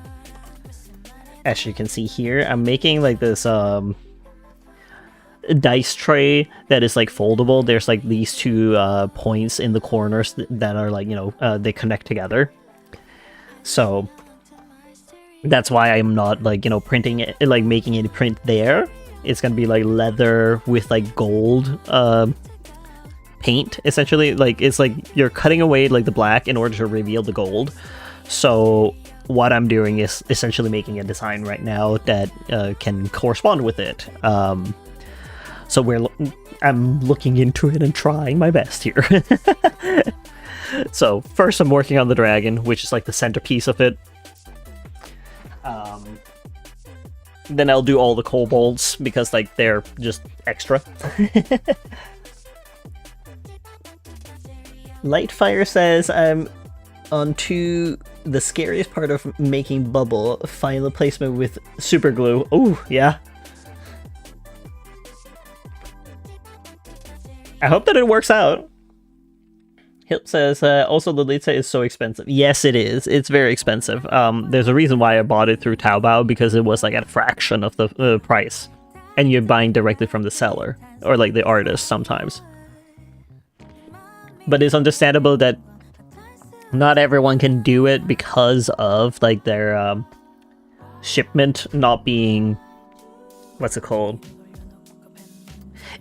As you can see here, I'm making like this dice tray that is like foldable. There's like these 2 points in the corners that are like, you know, they connect together. So that's why I'm not like, you know, printing it, like making any print there. It's gonna be like leather with like gold paint, essentially. Like it's like you're cutting away like the black in order to reveal the gold. So what I'm doing is essentially making a design right now that can correspond with it. So I'm looking into it and trying my best here. So first I'm working on the dragon, which is like the centerpiece of it. Then I'll do all the kobolds because like they're just extra. Lightfire says, I'm on to the scariest part of making bubble, final placement with super glue. Oh, yeah. I hope that it works out. Hip says, also Lolita is so expensive. Yes, it is. It's very expensive. There's a reason why I bought it through Taobao, because it was like at a fraction of the price. And you're buying directly from the seller, or like the artist sometimes. But it's understandable that not everyone can do it because of like their shipment not being, what's it called?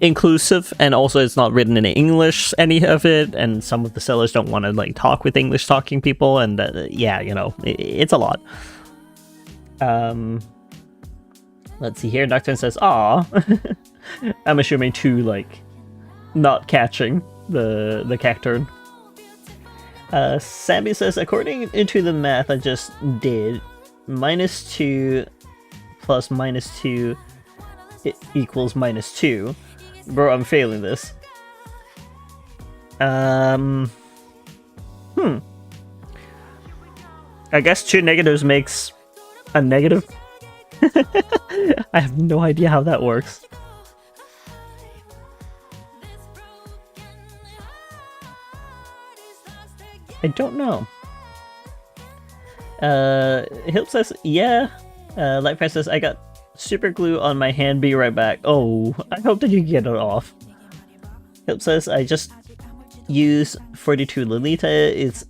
Inclusive, and also it's not written in English, any of it, and some of the sellers don't want to like talk with English talking people, and yeah, you know, it's a lot. Let's see here. Nocturne says, "Aw." I'm assuming 2 like not catching the cacturn. Sammy says, according to the math I just did, -2 plus -2 equals -2. Bro, I'm failing this. I guess 2 negatives makes a negative. I have no idea how that works. I don't know. Hilp says, yeah. Lightfire says, I got super glue on my hand, be right back. Oh, I hope that you get it off. Hilp says, I just use 42 Lolita. It's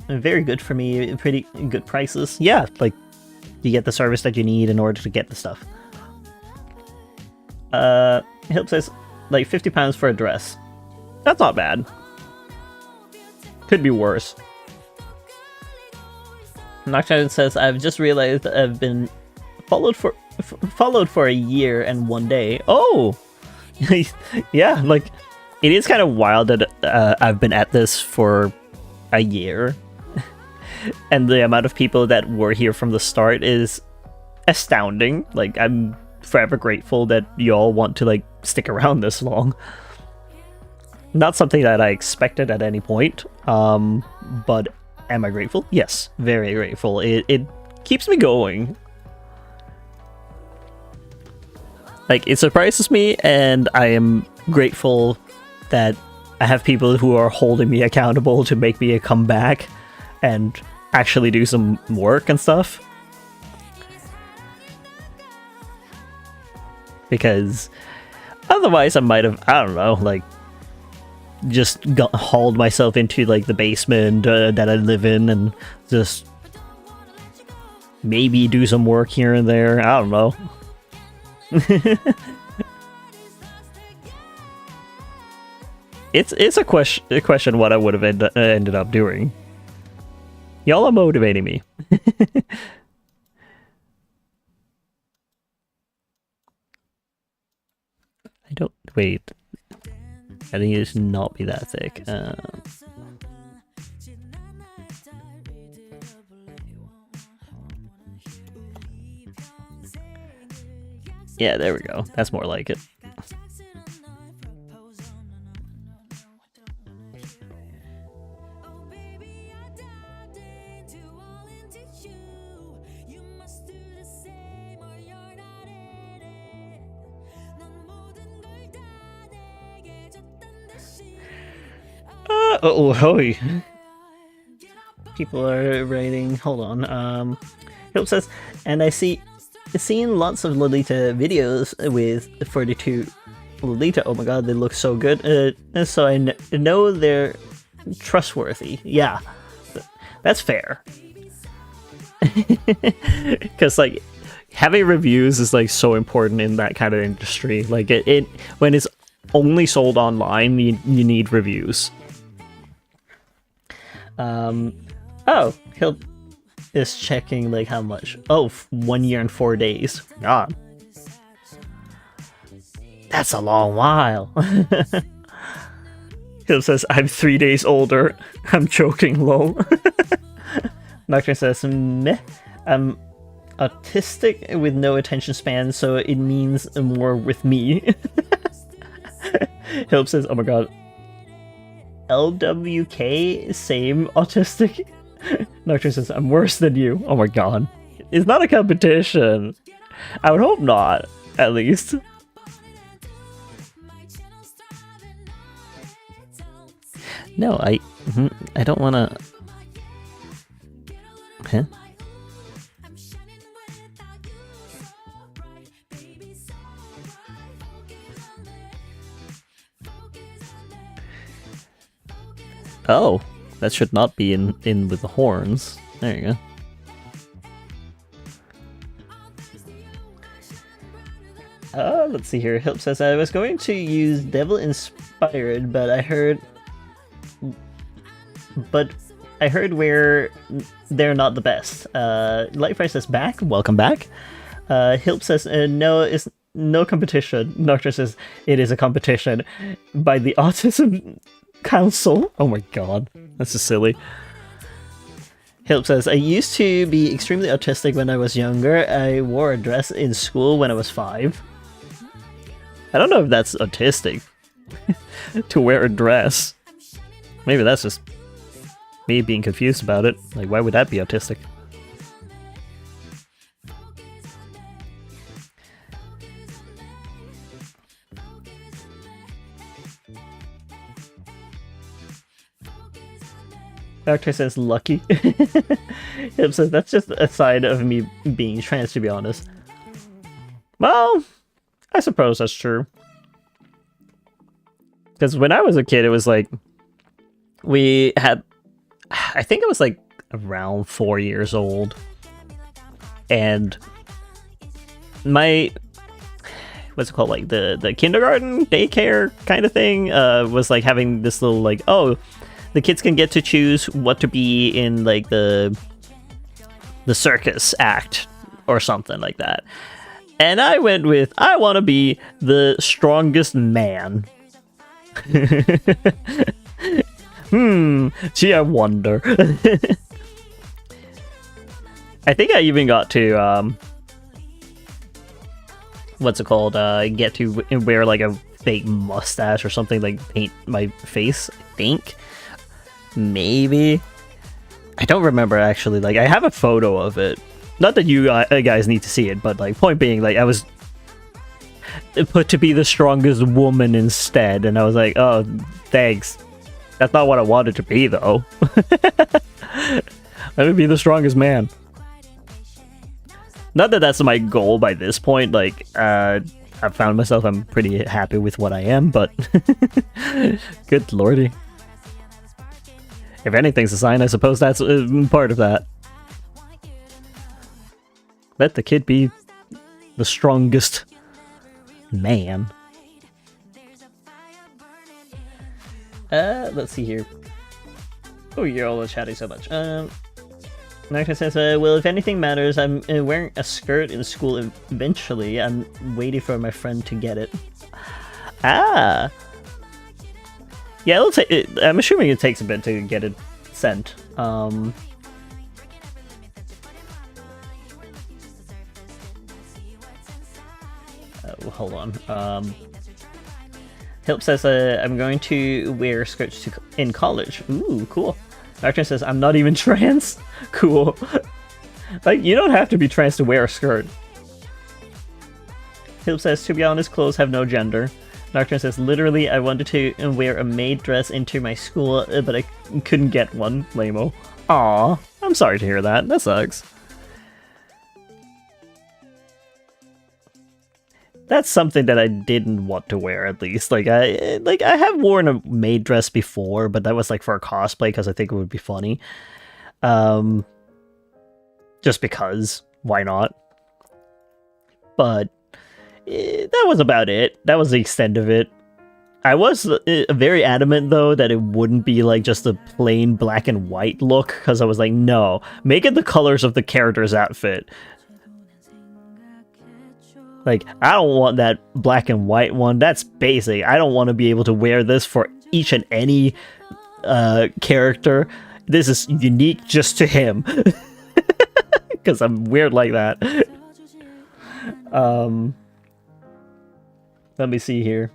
very good for me, pretty good prices. Yeah, like, you get the service that you need in order to get the stuff. Hilp says, like, £50 for a dress. That's not bad. Could be worse. Nocturne says, I've just realized that I've been followed for a year and 1 day. Oh! Yeah, like, it is kind of wild that I've been at this for a year, and the amount of people that were here from the start is astounding. Like, I'm forever grateful that y'all want to like stick around this long. Not something that I expected at any point, but am I grateful? Yes, very grateful. It keeps me going. Like, it surprises me, and I am grateful that I have people who are holding me accountable to make me come back and actually do some work and stuff. Because otherwise I might have, I don't know, like, just hauled myself into like the basement that I live in and just maybe do some work here and there. I don't know. It's a question what I would have ended up doing. Y'all are motivating me. I don't wait. I think it should not be that thick. Yeah, there we go. That's more like it. Hoy. People are writing. Hold on. Hope says, and I seen lots of Lolita videos with 42 Lolita. Oh my god, they look so good. And so I know they're trustworthy. Yeah, that's fair. Because like having reviews is like so important in that kind of industry. Like it when it's only sold online, you need reviews. Oh, he'll is checking like how much. Oh, 1 year and 4 days. God, that's a long while. Hill says, I'm 3 days older. I'm choking, lol. Doctor says, meh. I'm autistic with no attention span, so it means more with me. Hill says, oh my god. LWK, same autistic. Doctor says, I'm worse than you. Oh my god. It's not a competition. I would hope not, at least. No, I don't want to... Huh? Oh, that should not be in with the horns. There you go. Let's see here. Hilp says, I was going to use Devil Inspired, but I heard where they're not the best. Lightfire says, back. Welcome back. Hilp says, no, it's no competition. Doctor says, it is a competition by the Autism Council. Oh my god, that's just silly. Hilp says, I used to be extremely autistic when I was younger. I wore a dress in school when I was 5. I don't know if that's autistic. To wear a dress. Maybe that's just me being confused about it. Like, why would that be autistic? Doctor says lucky. Hip says that's just a side of me being trans, to be honest. Well, I suppose that's true. Because when I was a kid, it was like we had, I think it was like around 4 years old, and my what's it called, like the kindergarten daycare kind of thing was like having this little like, oh, the kids can get to choose what to be in like the circus act or something like that. And I went with, I want to be the strongest man. Gee, I wonder. I think I even got to, what's it called? Get to wear like a fake mustache or something, like paint my face, I think. Maybe. I don't remember actually. Like, I have a photo of it. Not that you guys need to see it, but like, point being, like, I was put to be the strongest woman instead, and I was like, oh, thanks. That's not what I wanted to be, though. I would be the strongest man. Not that that's my goal by this point. Like, I've found myself, I'm pretty happy with what I am, but good lordy. If anything's a sign, I suppose that's part of that. Let the kid be the strongest man. Let's see here. Oh, you're all chatting so much. Nocturne says, well, if anything matters, I'm wearing a skirt in school eventually. I'm waiting for my friend to get it. Ah! Yeah, it'll take. I'm assuming it takes a bit to get it sent. Hold on. Hilp says, I'm going to wear skirts in college. Ooh, cool. Nocturne says, I'm not even trans. Cool. Like, you don't have to be trans to wear a skirt. Hilp says, to be honest, clothes have no gender. Nocturne says, literally, I wanted to wear a maid dress into my school, but I couldn't get one. Lame-o. Aw, I'm sorry to hear that. That sucks. That's something that I didn't want to wear, at least. Like I have worn a maid dress before, but that was like for a cosplay because I think it would be funny. Just because, why not? But that was about it. That was the extent of it. I was very adamant though that it wouldn't be like just a plain black and white look, because I was like, no, make it the colors of the character's outfit. Like, I don't want that black and white one. That's basic. I don't want to be able to wear this for each and any character. This is unique just to him. Because I'm weird like that. Let me see here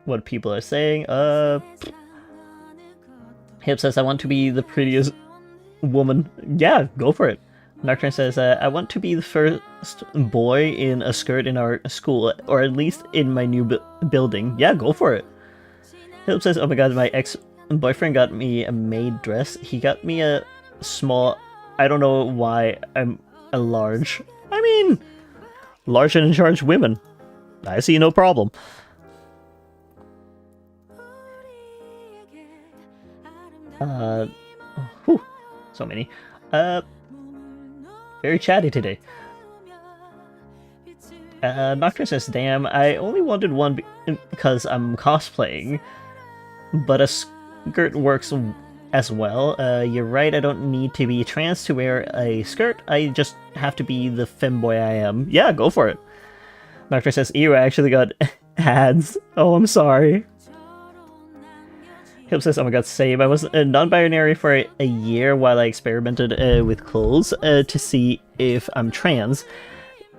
what people are saying. Hip says, I want to be the prettiest woman. Yeah, go for it. Nocturne says, I want to be the first boy in a skirt in our school, or at least in my new building. Yeah, go for it. Hip says, oh my god, my ex-boyfriend got me a maid dress. He got me a small... I don't know why I'm a large. I mean, large and in charge women. I see no problem. Whew, so many. Very chatty today. Nocturne says, damn, I only wanted one because I'm cosplaying, but a skirt works as well. You're right, I don't need to be trans to wear a skirt, I just have to be the femboy I am. Yeah, go for it. Nocturne says, ew, I actually got ads. Oh, I'm sorry. Hip says, oh my god, same. I was non-binary for a year while I experimented with clothes to see if I'm trans,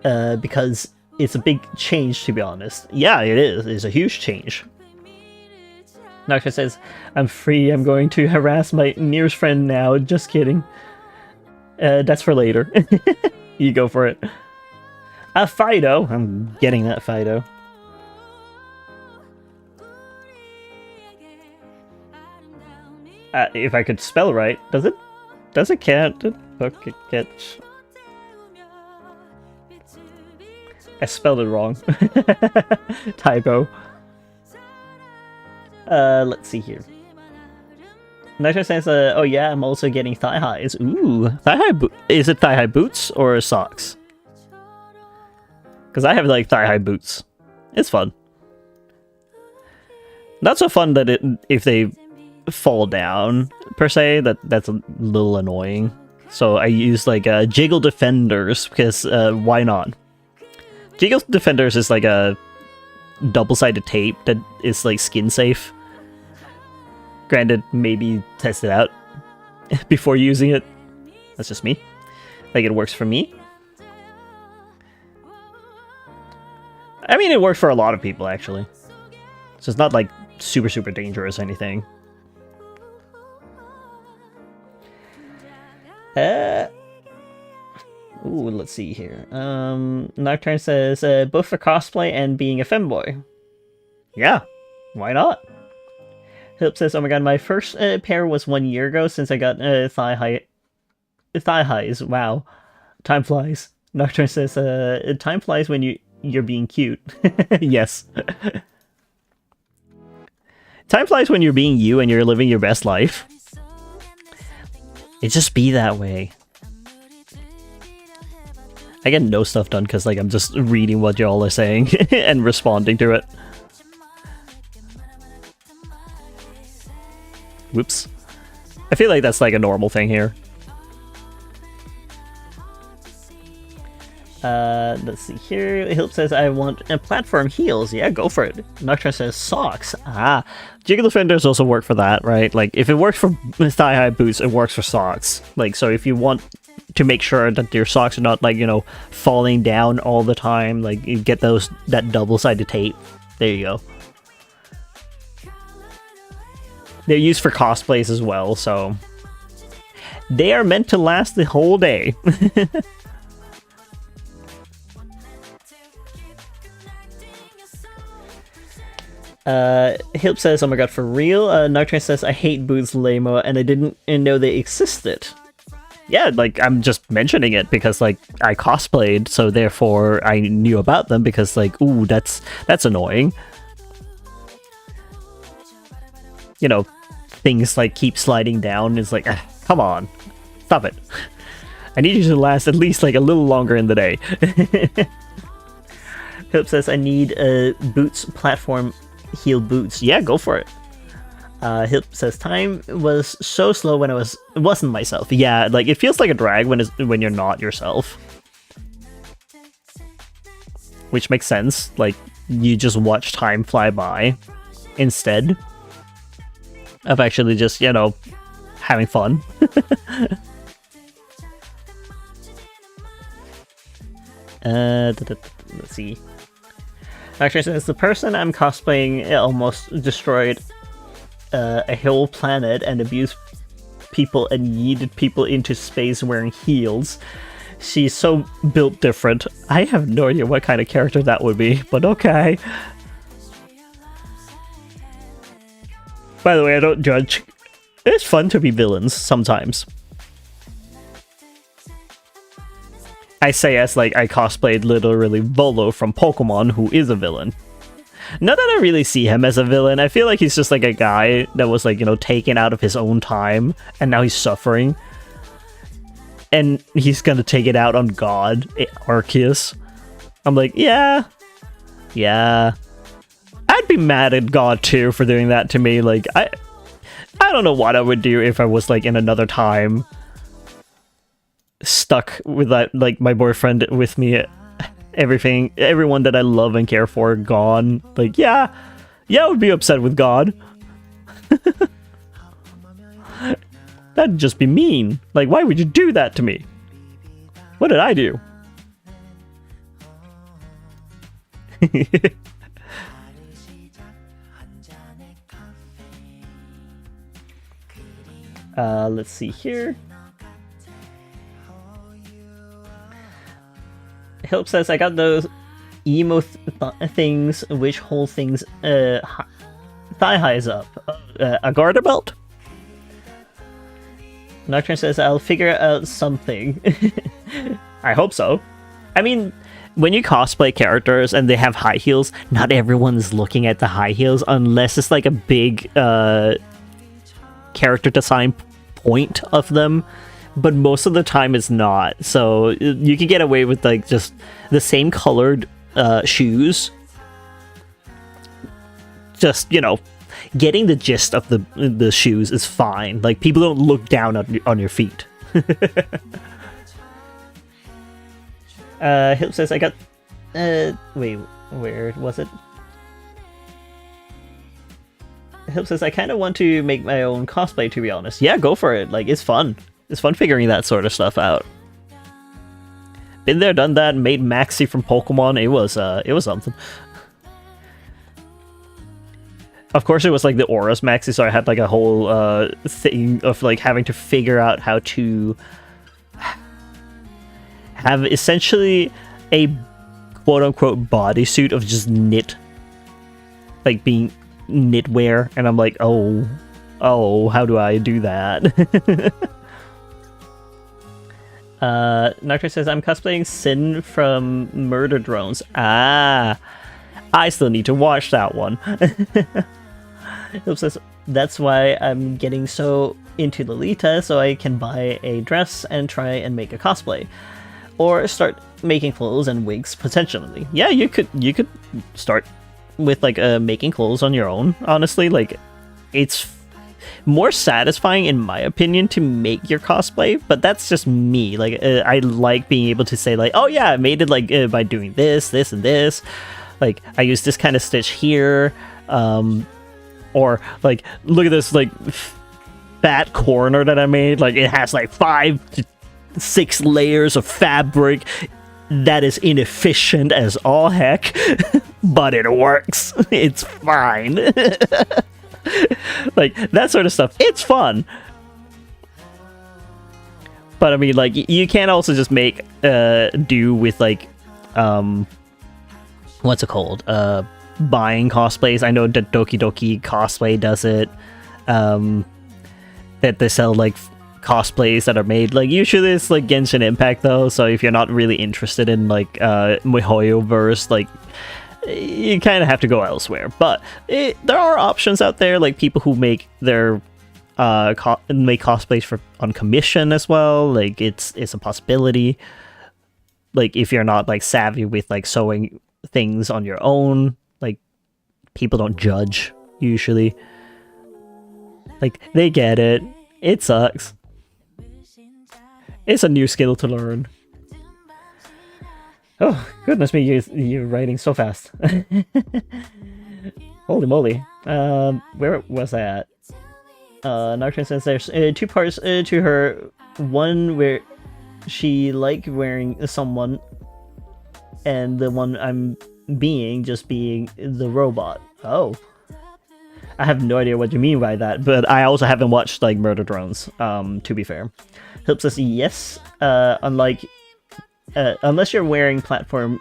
because it's a big change, to be honest. Yeah, it is. It's a huge change. Nocturne says, I'm free. I'm going to harass my nearest friend now. Just kidding. That's for later. You go for it. Fido. I'm getting that, Fido. If I could spell right, does it? Does it can't? Okay, catch. I spelled it wrong. Typo. Let's see here. Nocturne says, oh yeah, I'm also getting thigh highs. Ooh, thigh high is it thigh high boots or socks? Because I have like thigh high boots. It's fun. Not so fun that if they fall down per se, that's a little annoying. So I use like Jiggle Defenders because why not? Jiggle Defenders is like a double-sided tape that is like skin safe, Granted, maybe test it out before using it. That's just me. Like, it works for me. I mean, it works for a lot of people, actually. So it's not, like, super, super dangerous or anything. Ooh, let's see here. Nocturne says, both for cosplay and being a femboy. Yeah, why not? Philip says, oh my god, my first pair was 1 year ago since I got thigh highs. Wow. Time flies. Nocturne says, time flies when you're being cute. Yes. Time flies when you're being you and you're living your best life. It just be that way. I get no stuff done because, like, I'm just reading what y'all are saying and responding to it. Whoops. I feel like that's like a normal thing here. Let's see here. Hilp says, I want a platform heels. Yeah, go for it. Nocturne says, socks. Ah. Jiggle Defenders also work for that, right? Like, if it works for thigh-high boots, it works for socks. Like, so if you want to make sure that your socks are not, like, you know, falling down all the time, like, you get that double-sided tape. There you go. They're used for cosplays as well, so they are meant to last the whole day. Hilp says, oh my god, for real? Nocturne says, I hate boots, lame-o, and I didn't know they existed. Yeah, like, I'm just mentioning it because, like, I cosplayed, so therefore I knew about them because, like, ooh, that's annoying. You know, things, like, keep sliding down. It's like, come on. Stop it. I need you to last at least, like, a little longer in the day. Hilp says, I need boots, platform heel boots. Yeah, go for it. Hilp says, time was so slow when it wasn't myself. Yeah, like, it feels like a drag when you're not yourself. Which makes sense. Like, you just watch time fly by instead of actually just, you know, having fun. Let's see. Actually, since the person I'm cosplaying almost destroyed a whole planet and abused people and yeeted people into space wearing heels. She's so built different. I have no idea what kind of character that would be, but okay. By the way, I don't judge. It's fun to be villains sometimes. I say as, like, I cosplayed literally Volo from Pokemon, who is a villain. Not that I really see him as a villain. I feel like he's just, like, a guy that was, like, you know, taken out of his own time, and now he's suffering. And he's gonna take it out on God, Arceus. I'm like, yeah. I'd be mad at God, too, for doing that to me. Like, I don't know what I would do if I was, like, in another time, stuck with that, like, my boyfriend with me, everyone that I love and care for gone. Like, yeah, I would be upset with God. That'd just be mean. Like, why would you do that to me? What did I do? Let's see here. Hilp says, I got those emo things which hold things thigh highs up. A garter belt? Nocturne says, I'll figure out something. I hope so. I mean, when you cosplay characters and they have high heels, not everyone's looking at the high heels unless it's like a big character design point of them. But most of the time it's not. So you can get away with, like, just the same colored shoes. Just, you know, getting the gist of the shoes is fine. Like, people don't look down on your feet. Hilp says, I got... wait, where was it? Hilp says, I kind of want to make my own cosplay, to be honest. Yeah, go for it. Like, it's fun. It's fun figuring that sort of stuff out. Been there, done that, made Maxie from Pokemon. It was something. Of course, it was like the Auras Maxie, so I had like a whole thing of like having to figure out how to have essentially a quote-unquote bodysuit of just knit, like being knitwear, and I'm like, oh, how do I do that? Nocturne says, I'm cosplaying Sin from Murder Drones. Ah, I still need to watch that one. It says, that's why I'm getting so into Lolita, so I can buy a dress and try and make a cosplay. Or start making clothes and wigs, potentially. Yeah, you could start with like making clothes on your own, honestly. Like, it's more satisfying, in my opinion, to make your cosplay, but that's just me. Like, I like being able to say, like, oh yeah, I made it like by doing this, this, and this. Like, I use this kind of stitch here, or like, look at this like fat corner that I made. Like, it has like 5 to 6 layers of fabric that is inefficient as all heck, but it works. It's fine. Like, that sort of stuff, it's fun. But I mean, like, you can also just make do with like what's it called, buying cosplays. I know that Doki Doki Cosplay does it, that they sell like cosplays that are made. Like, usually it's like Genshin Impact though, so if you're not really interested in like MiHoYo verse, like, you kind of have to go elsewhere. But there are options out there, like people who make their make cosplays for on commission as well. Like, it's a possibility. Like, if you're not like savvy with like sewing things on your own, like, people don't judge usually. Like, they get it. It sucks. It's a new skill to learn. Oh, goodness me, you're writing so fast. Holy moly. Where was I at? Nocturne says there's 2 parts to her. One where she liked wearing someone, and the one I'm being just being the robot. Oh. I have no idea what you mean by that, but I also haven't watched like Murder Drones, to be fair. Helps us, yes. Unless you're wearing platform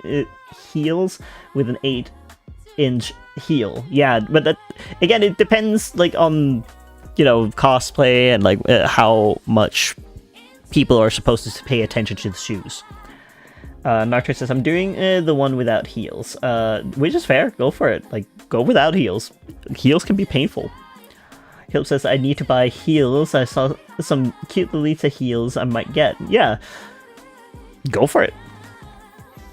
heels with an 8-inch heel. Yeah, but that, again, it depends like on, you know, cosplay and like how much people are supposed to pay attention to the shoes. Nocturne says, I'm doing the one without heels, which is fair. Go for it. Like, go without heels. Heels can be painful. Hilp says, I need to buy heels. I saw some cute Lolita heels I might get. Yeah, go for it.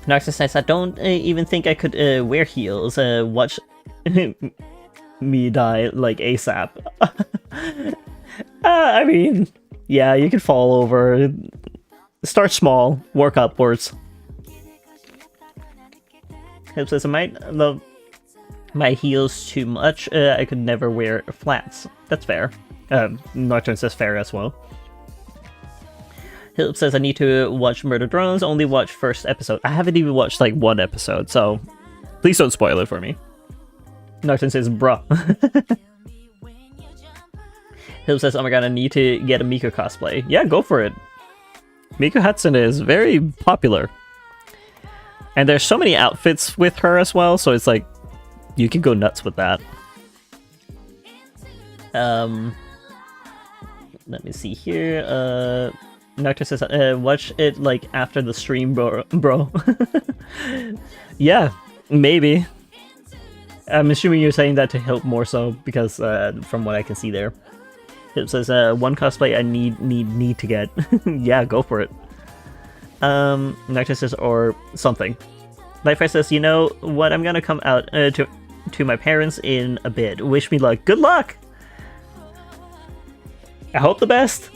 Nocturne says, I don't even think I could wear heels. Watch me die like ASAP. I mean, yeah, you could fall over. Start small, work upwards. Hilp says, I might love my heels too much. I could never wear flats. That's fair. Nocturne says fair as well. Hilp says, I need to watch Murder Drones. Only watch first episode. I haven't even watched like 1 episode, so please don't spoil it for me. Nocturne says, bruh. Hilp says, oh my god, I need to get a Miku cosplay. Yeah, go for it. Miku Hatsune is very popular. And there's so many outfits with her as well, so it's like, you can go nuts with that. Let me see here. Nocturne says, watch it like after the stream, bro. Yeah, maybe. I'm assuming you're saying that to help more so, because from what I can see there. It says, one cosplay I need to get. Yeah, go for it. Nocturne says, or something. Lifefire says, you know what, I'm gonna come out to my parents in a bit. Wish me luck. Good luck! I hope the best.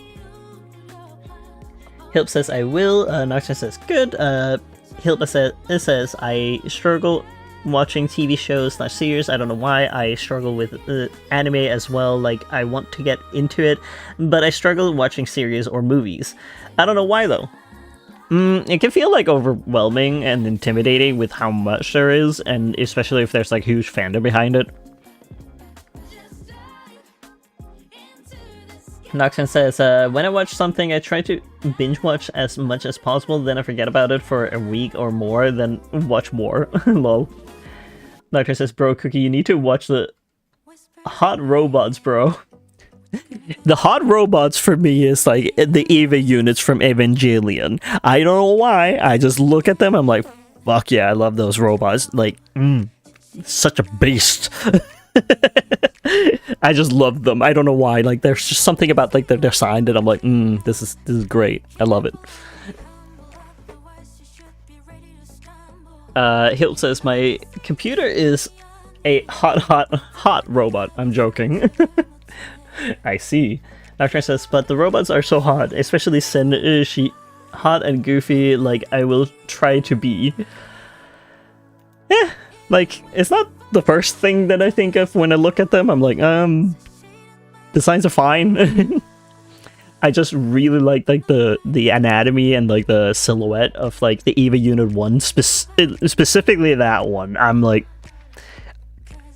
Hilp says, I will. Nocturne says, good. Hilp says, I struggle watching TV shows / series. I don't know why. I struggle with anime as well. Like, I want to get into it, but I struggle watching series or movies. I don't know why though. It can feel like overwhelming and intimidating with how much there is, and especially if there's like huge fandom behind it. Noxon says, when I watch something, I try to binge watch as much as possible, then I forget about it for a week or more, then watch more. Lol. Doctor says, bro, Cookie, you need to watch the Hot Robots, bro. The Hot Robots for me is like the EVA units from Evangelion. I don't know why, I just look at them, I'm like, fuck yeah, I love those robots. Like, such a beast. I just love them. I don't know why. Like, there's just something about like their design that I'm like, this is great. I love it. Hilt says my computer is a hot robot. I'm joking. I see. Doctor says, but the robots are so hot, especially Sen. She hot and goofy. Like I will try to be. Like it's not the first thing that I think of when I look at them. I'm like, designs are fine. I just really like the anatomy and like the silhouette of like the EVA Unit 1, specifically that one. I'm like,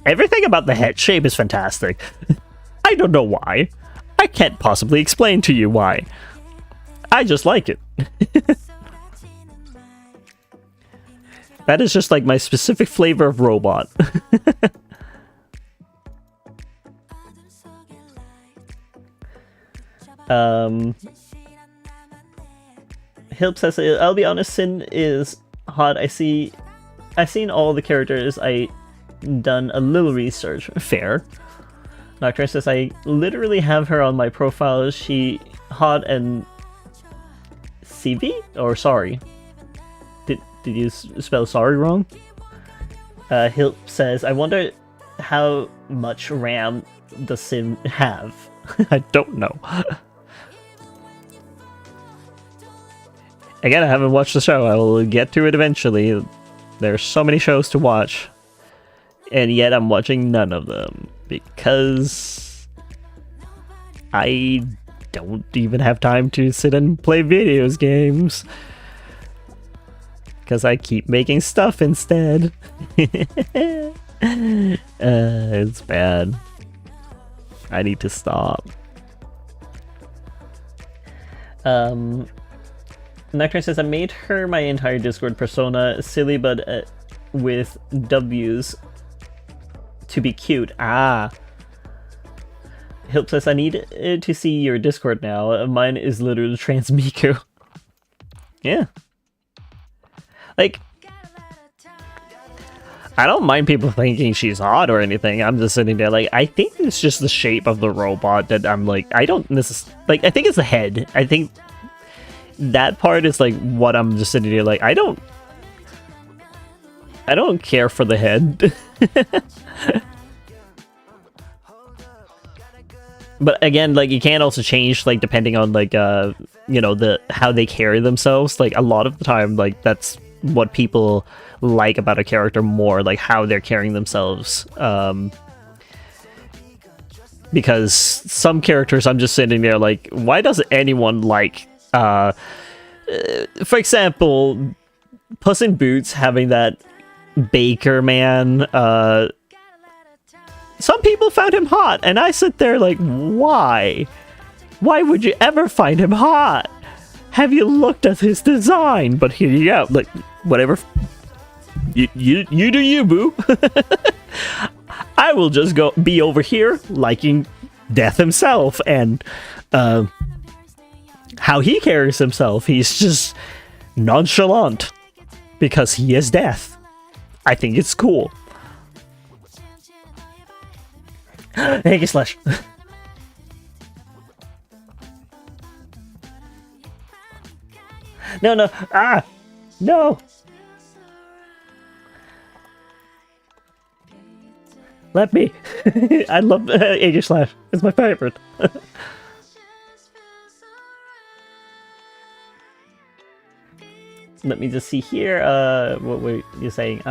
everything about the head shape is fantastic. I don't know why. I can't possibly explain to you why. I just like it. That is just like my specific flavor of robot. Hilp says, I'll be honest, Sin is hot. I've seen all the characters. I done a little research. Fair. Doctor says, I literally have her on my profile. She hot and CV? Or sorry? Did you spell sorry wrong? Hilp says, I wonder how much RAM does Sin have? I don't know. Again, I haven't watched the show. I will get to it eventually. There's so many shows to watch. And yet I'm watching none of them. Because I don't even have time to sit and play videos games. Because I keep making stuff instead. It's bad. I need to stop. Nectar says, I made her my entire Discord persona silly, but with W's to be cute. Ah. Hilp says, I need to see your Discord now. Mine is literally Trans Miku. Yeah. Like, I don't mind people thinking she's hot or anything. I'm just sitting there like, I think it's just the shape of the robot that I'm like, I don't necessarily, like, I think it's the head. I think that part is like what I'm just sitting there like, I don't care for the head. But again, like, you can also change, like, depending on, like, you know, how they carry themselves. Like, a lot of the time, like, that's what people like about a character more, like, how they're carrying themselves. Because some characters, I'm just sitting there like, why does anyone like, for example, Puss in Boots having that baker man, some people found him hot, and I sit there like, why? Why would you ever find him hot? Have you looked at his design? But here you go, like, whatever. You do you, boo. I will just be over here liking Death himself, and how he carries himself. He's just nonchalant because he is Death. I think it's cool. Hey, Slash. No. Ah! No! Let me. I love Aegis Slash. It's my favorite. Let me just see here. What were you saying?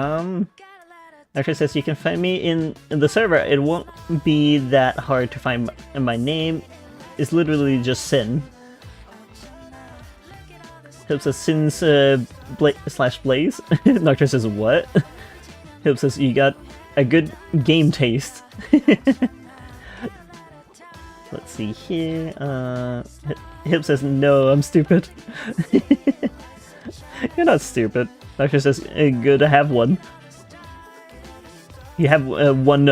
Actually says you can find me in the server. It won't be that hard to find my name. It's literally just Sin. Hope says Sin's slash Blaze. Nocturne says what? Hope says you got a good game taste. Let's see here. Hip says no, I'm stupid. You're not stupid. Nocturne says good to have one. You have one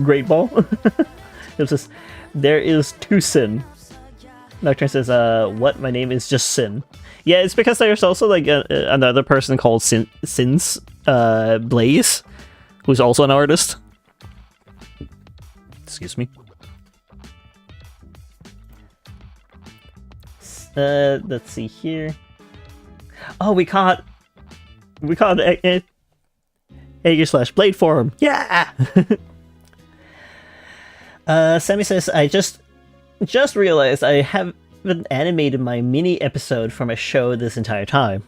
Great Ball. Hip says there is two Sin. Nocturne says what? My name is just Sin. Yeah, it's because there's also like another person called Sin's Blaze, who's also an artist. Excuse me. Let's see here. Oh, we caught Aegir slash Blade form. Yeah. Sammy says I just realized I haven't animated my mini episode from a show this entire time.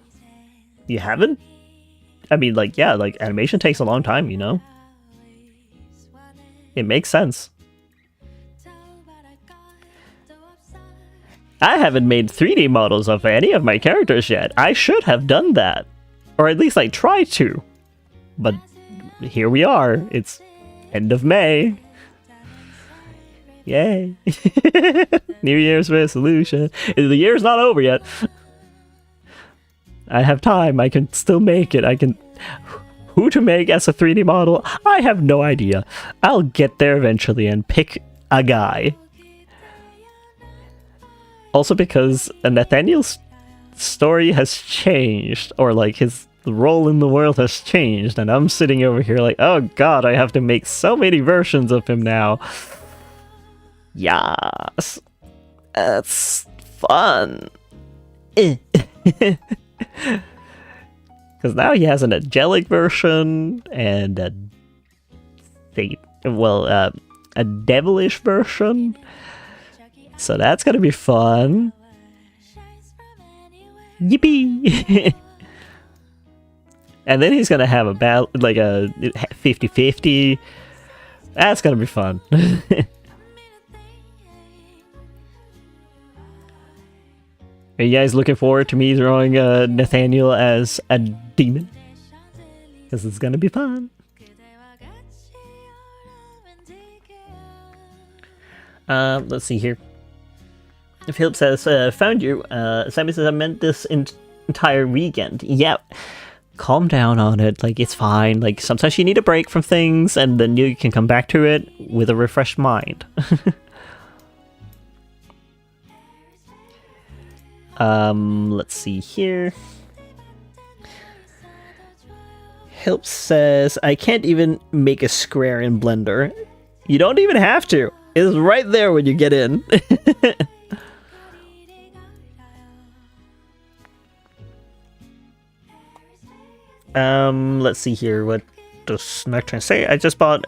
You haven't? I mean, like, yeah, like animation takes a long time, you know? It makes sense. I haven't made 3D models of any of my characters yet. I should have done that. Or at least I tried to. But here we are. It's end of May. Yay. New Year's resolution. The year's not over yet. I have time. I can still make it. I can... Who to make as a 3D model? I have no idea. I'll get there eventually and pick a guy. Also because Nathaniel's story has changed. Or like his role in the world has changed. And I'm sitting over here like, oh god, I have to make so many versions of him now. Yes. That's fun. Because now he has an angelic version and a devilish version. So that's gonna be fun. Yippee! And then he's gonna have a battle, like a 50-50. That's gonna be fun. Are you guys looking forward to me drawing Nathaniel as a demon? Because it's gonna be fun. Let's see here. Philip says, found you. Sammy says, I meant this entire weekend. Yeah, calm down on it. Like, it's fine. Like, sometimes you need a break from things, and then you can come back to it with a refreshed mind. Let's see here. Help says, I can't even make a square in Blender. You don't even have to. It's right there when you get in. Let's see here. What does Nocturne say? I just bought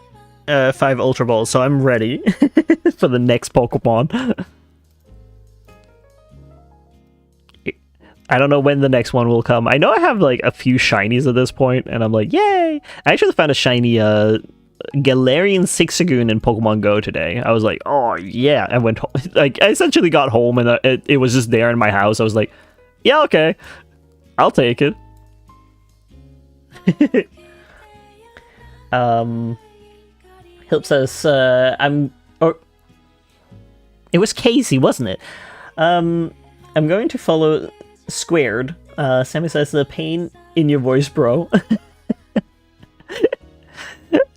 5 Ultra Balls, so I'm ready for the next Pokemon. I don't know when the next one will come. I know I have like a few shinies at this point, and I'm like, yay! I actually found a shiny Galarian Zigzagoon in Pokemon Go today. I was like, oh yeah! I went home, like I essentially got home and it was just there in my house. I was like, yeah, okay, I'll take it. Hilp says, it was Casey, wasn't it? I'm going to follow Squared. Sammy says, the pain in your voice, bro.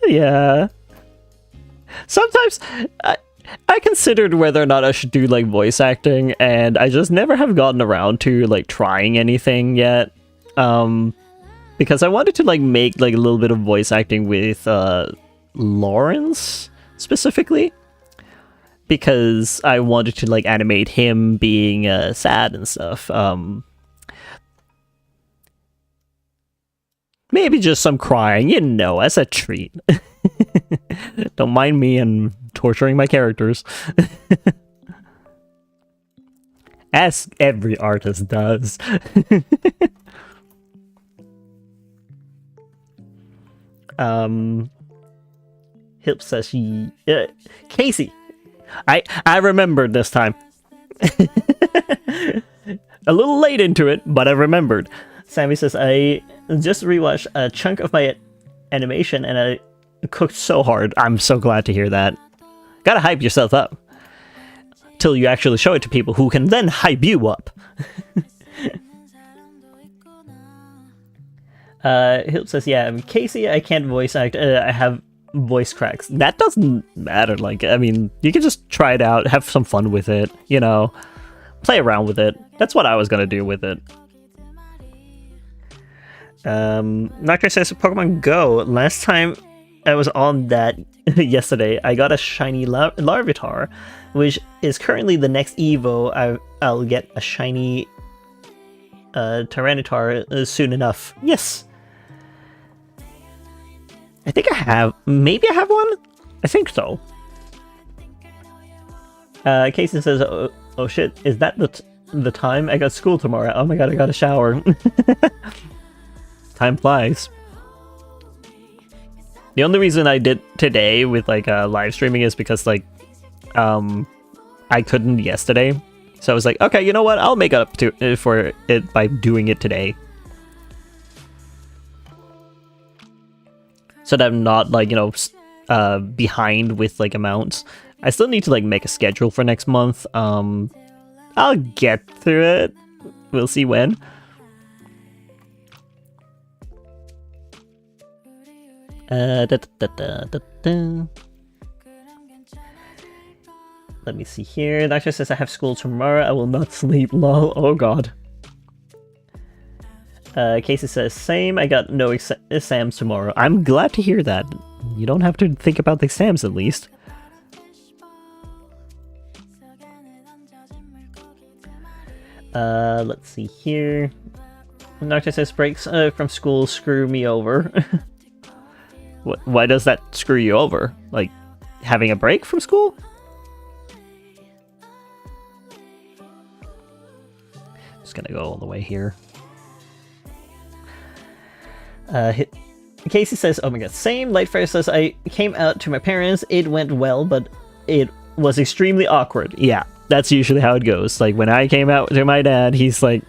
Yeah. Sometimes I considered whether or not I should do like voice acting, and I just never have gotten around to like trying anything yet. Because I wanted to like make like a little bit of voice acting with Lawrence specifically, because I wanted to like animate him being sad and stuff. Maybe just some crying, you know, as a treat. Don't mind me and torturing my characters. As every artist does. Hilp says Casey. I remembered this time. A little late into it, but I remembered. Sammy says, I just rewatched a chunk of my animation and I cooked so hard. I'm so glad to hear that. Gotta hype yourself up. Till you actually show it to people who can then hype you up. Hilp says, yeah, Casey, I can't voice act. I have voice cracks. That doesn't matter. Like, I mean, you can just try it out, have some fun with it, you know, play around with it. That's what I was gonna do with it. Nocturne says, Pokemon Go. Last time I was on that yesterday, I got a shiny Larvitar, which is currently the next Evo. I'll get a shiny Tyranitar soon enough. Yes. I think I have. Maybe I have one? I think so. Casey says, oh shit, is that the time? I got school tomorrow. Oh my god, I got a shower. Time flies. The only reason I did today with like live streaming is because like I couldn't yesterday. So I was like, okay, you know what? I'll make up for it by doing it today. So that I'm not like, you know, behind with like amounts. I still need to like make a schedule for next month. I'll get through it. We'll see when. Let me see here. Doctor says I have school tomorrow. I will not sleep. Lol. Oh god. Casey says same. I got no exams tomorrow. I'm glad to hear that. You don't have to think about the exams at least. Let's see here. Doctor says breaks from school screw me over. Why does that screw you over? Like having a break from school? Just gonna go all the way here. Casey says, oh my god, same. Lightfire says, I came out to my parents. It went well, but it was extremely awkward. Yeah, that's usually how it goes. Like when I came out to my dad, he's like,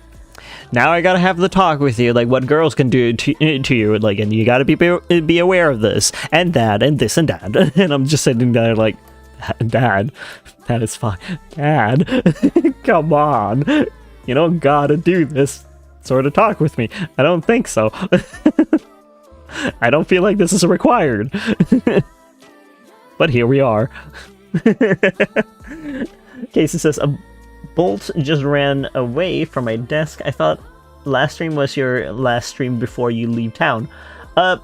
now I gotta have the talk with you, like what girls can do to you, like, and you gotta be aware of this and that and this and that. And I'm just sitting there like, Dad, that is fine. Dad, come on, you don't gotta do this sort of talk with me. I don't think so. I don't feel like this is required. But here we are. Casey says, a bolt just ran away from my desk. I thought last stream was your last stream before you leave town. No.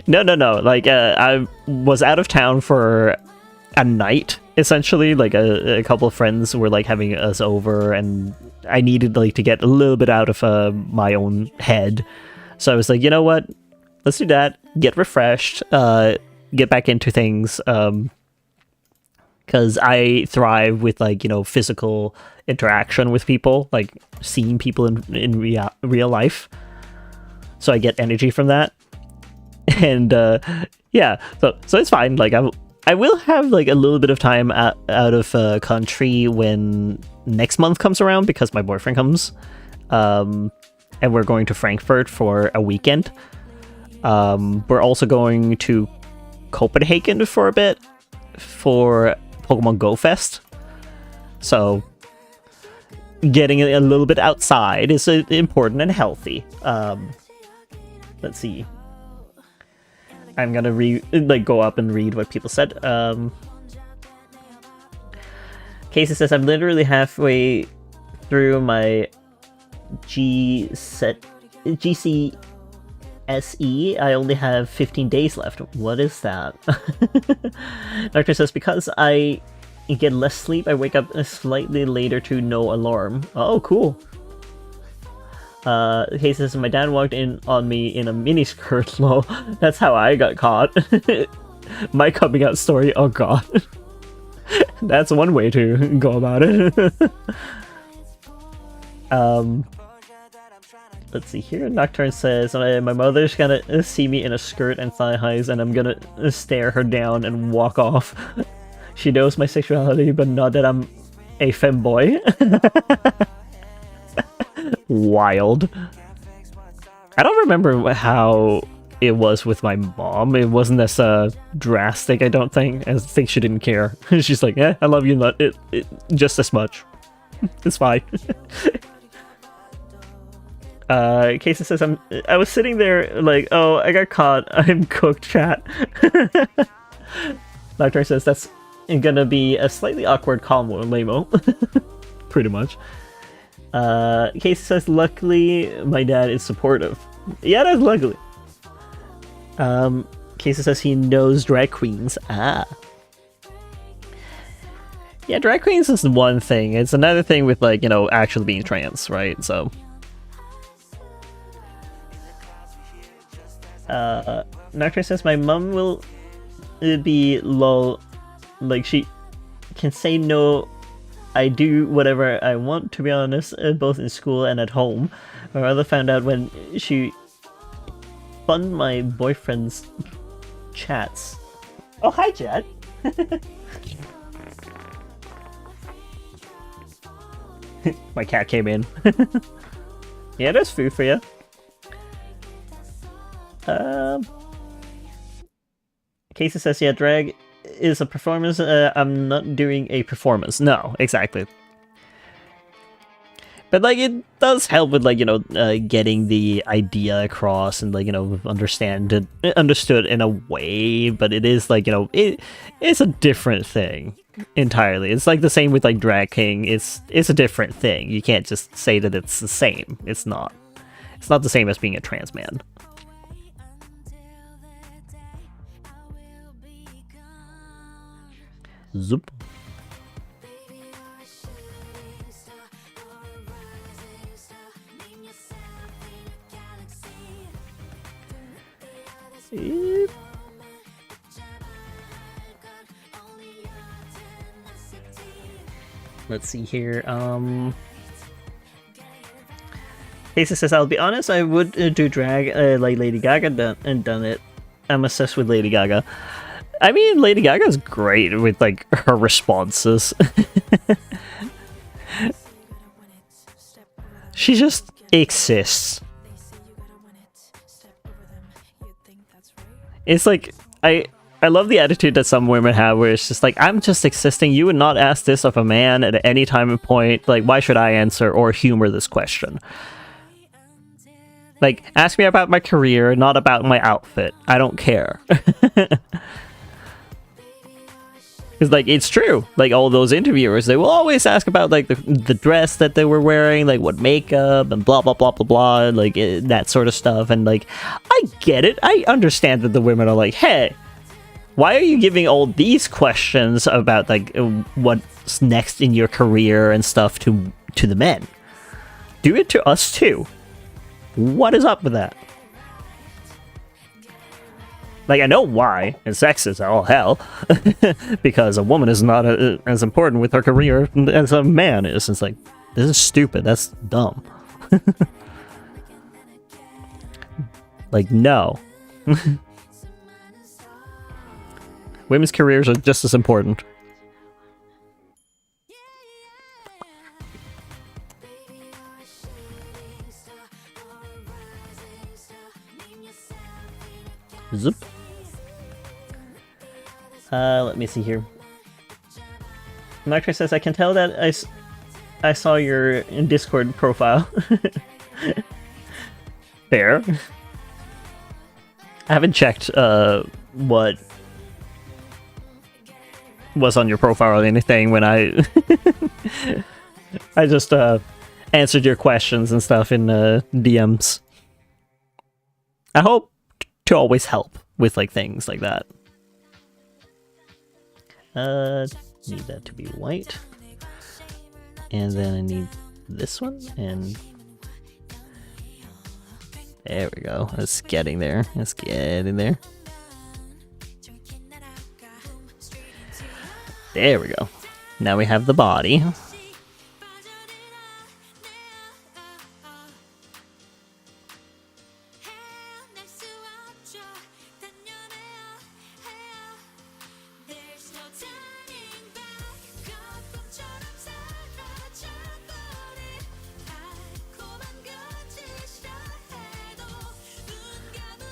No. Like, I was out of town for a night, essentially. Like, a couple of friends were, like, having us over, and I needed, like, to get a little bit out of my own head. So I was like, you know what? Let's do that. Get refreshed. Get back into things. Because I thrive with, like, you know, physical interaction with people, like seeing people in real life. So I get energy from that. And yeah, so it's fine. Like I will have like a little bit of time out of country when next month comes around, because my boyfriend comes, and we're going to Frankfurt for a weekend. We're also going to Copenhagen for a bit for Pokemon Go Fest. So getting a little bit outside is important and healthy. Let's see. I'm gonna go up and read what people said. Casey says, I'm literally halfway through my GCSE. I only have 15 days left. What is that? Doctor says, because I get less sleep, I wake up slightly later to no alarm. Oh, cool. Casey says, my dad walked in on me in a miniskirt. Lol. That's how I got caught. My coming out story. Oh god. That's one way to go about it. Let's see here. Nocturne says, my mother's gonna see me in a skirt and thigh highs and I'm gonna stare her down and walk off. She knows my sexuality, but not that I'm a femboy. Wild. I don't remember how it was with my mom. It wasn't as drastic, I don't think. I think she didn't care. She's like, yeah, I love you not it just as much. It's fine. Casey says, I was sitting there like, oh, I got caught. I'm cooked, chat. Nocturne says, that's gonna be a slightly awkward combo, lame-o. Pretty much. Casey says, luckily, my dad is supportive. Yeah, that's luckily. Casey says he knows drag queens. Ah. Yeah, drag queens is one thing. It's another thing with, like, you know, actually being trans, right? So... Nocturne says, my mom will be lol, like she can say no, I do whatever I want, to be honest, both in school and at home. My mother found out when she spun my boyfriend's chats. Oh, hi, Chad. My cat came in. Yeah, there's food for you. Casey says, yeah, drag is a performance. I'm not doing a performance. No, exactly. But, like, it does help with, like, you know, getting the idea across and, like, you know, understood in a way. But it is, like, you know, it's a different thing entirely. It's like the same with, like, drag king. It's a different thing. You can't just say that it's the same. It's not. It's not the same as being a trans man. Zoop. Yep. Let's see here. Casey says, I'll be honest, I would do drag like Lady Gaga done it. I'm obsessed with Lady Gaga. I mean, Lady Gaga's great with, like, her responses. She just exists. It's like, I love the attitude that some women have where it's just like, I'm just existing. You would not ask this of a man at any time and point. Like, why should I answer or humor this question? Like, ask me about my career, not about my outfit. I don't care. Because, like, it's true. Like, all those interviewers, they will always ask about, like, the dress that they were wearing, like, what makeup, and blah, blah, blah, blah, blah, like, that sort of stuff. And, like, I get it. I understand that the women are like, hey, why are you giving all these questions about, like, what's next in your career and stuff to the men? Do it to us, too. What is up with that? Like, I know why, and sex is all hell, because a woman is not as important with her career as a man is. It's like, this is stupid, that's dumb. Like, no. Women's careers are just as important. Zip. Let me see here. Nocturne says, I can tell that I saw your Discord profile. Fair. I haven't checked what was on your profile or anything when I I just answered your questions and stuff in DMs. I hope to always help with, like, things like that. Need that to be white. And then I need this one, and there we go. It's getting there. It's getting there. There we go. Now we have the body.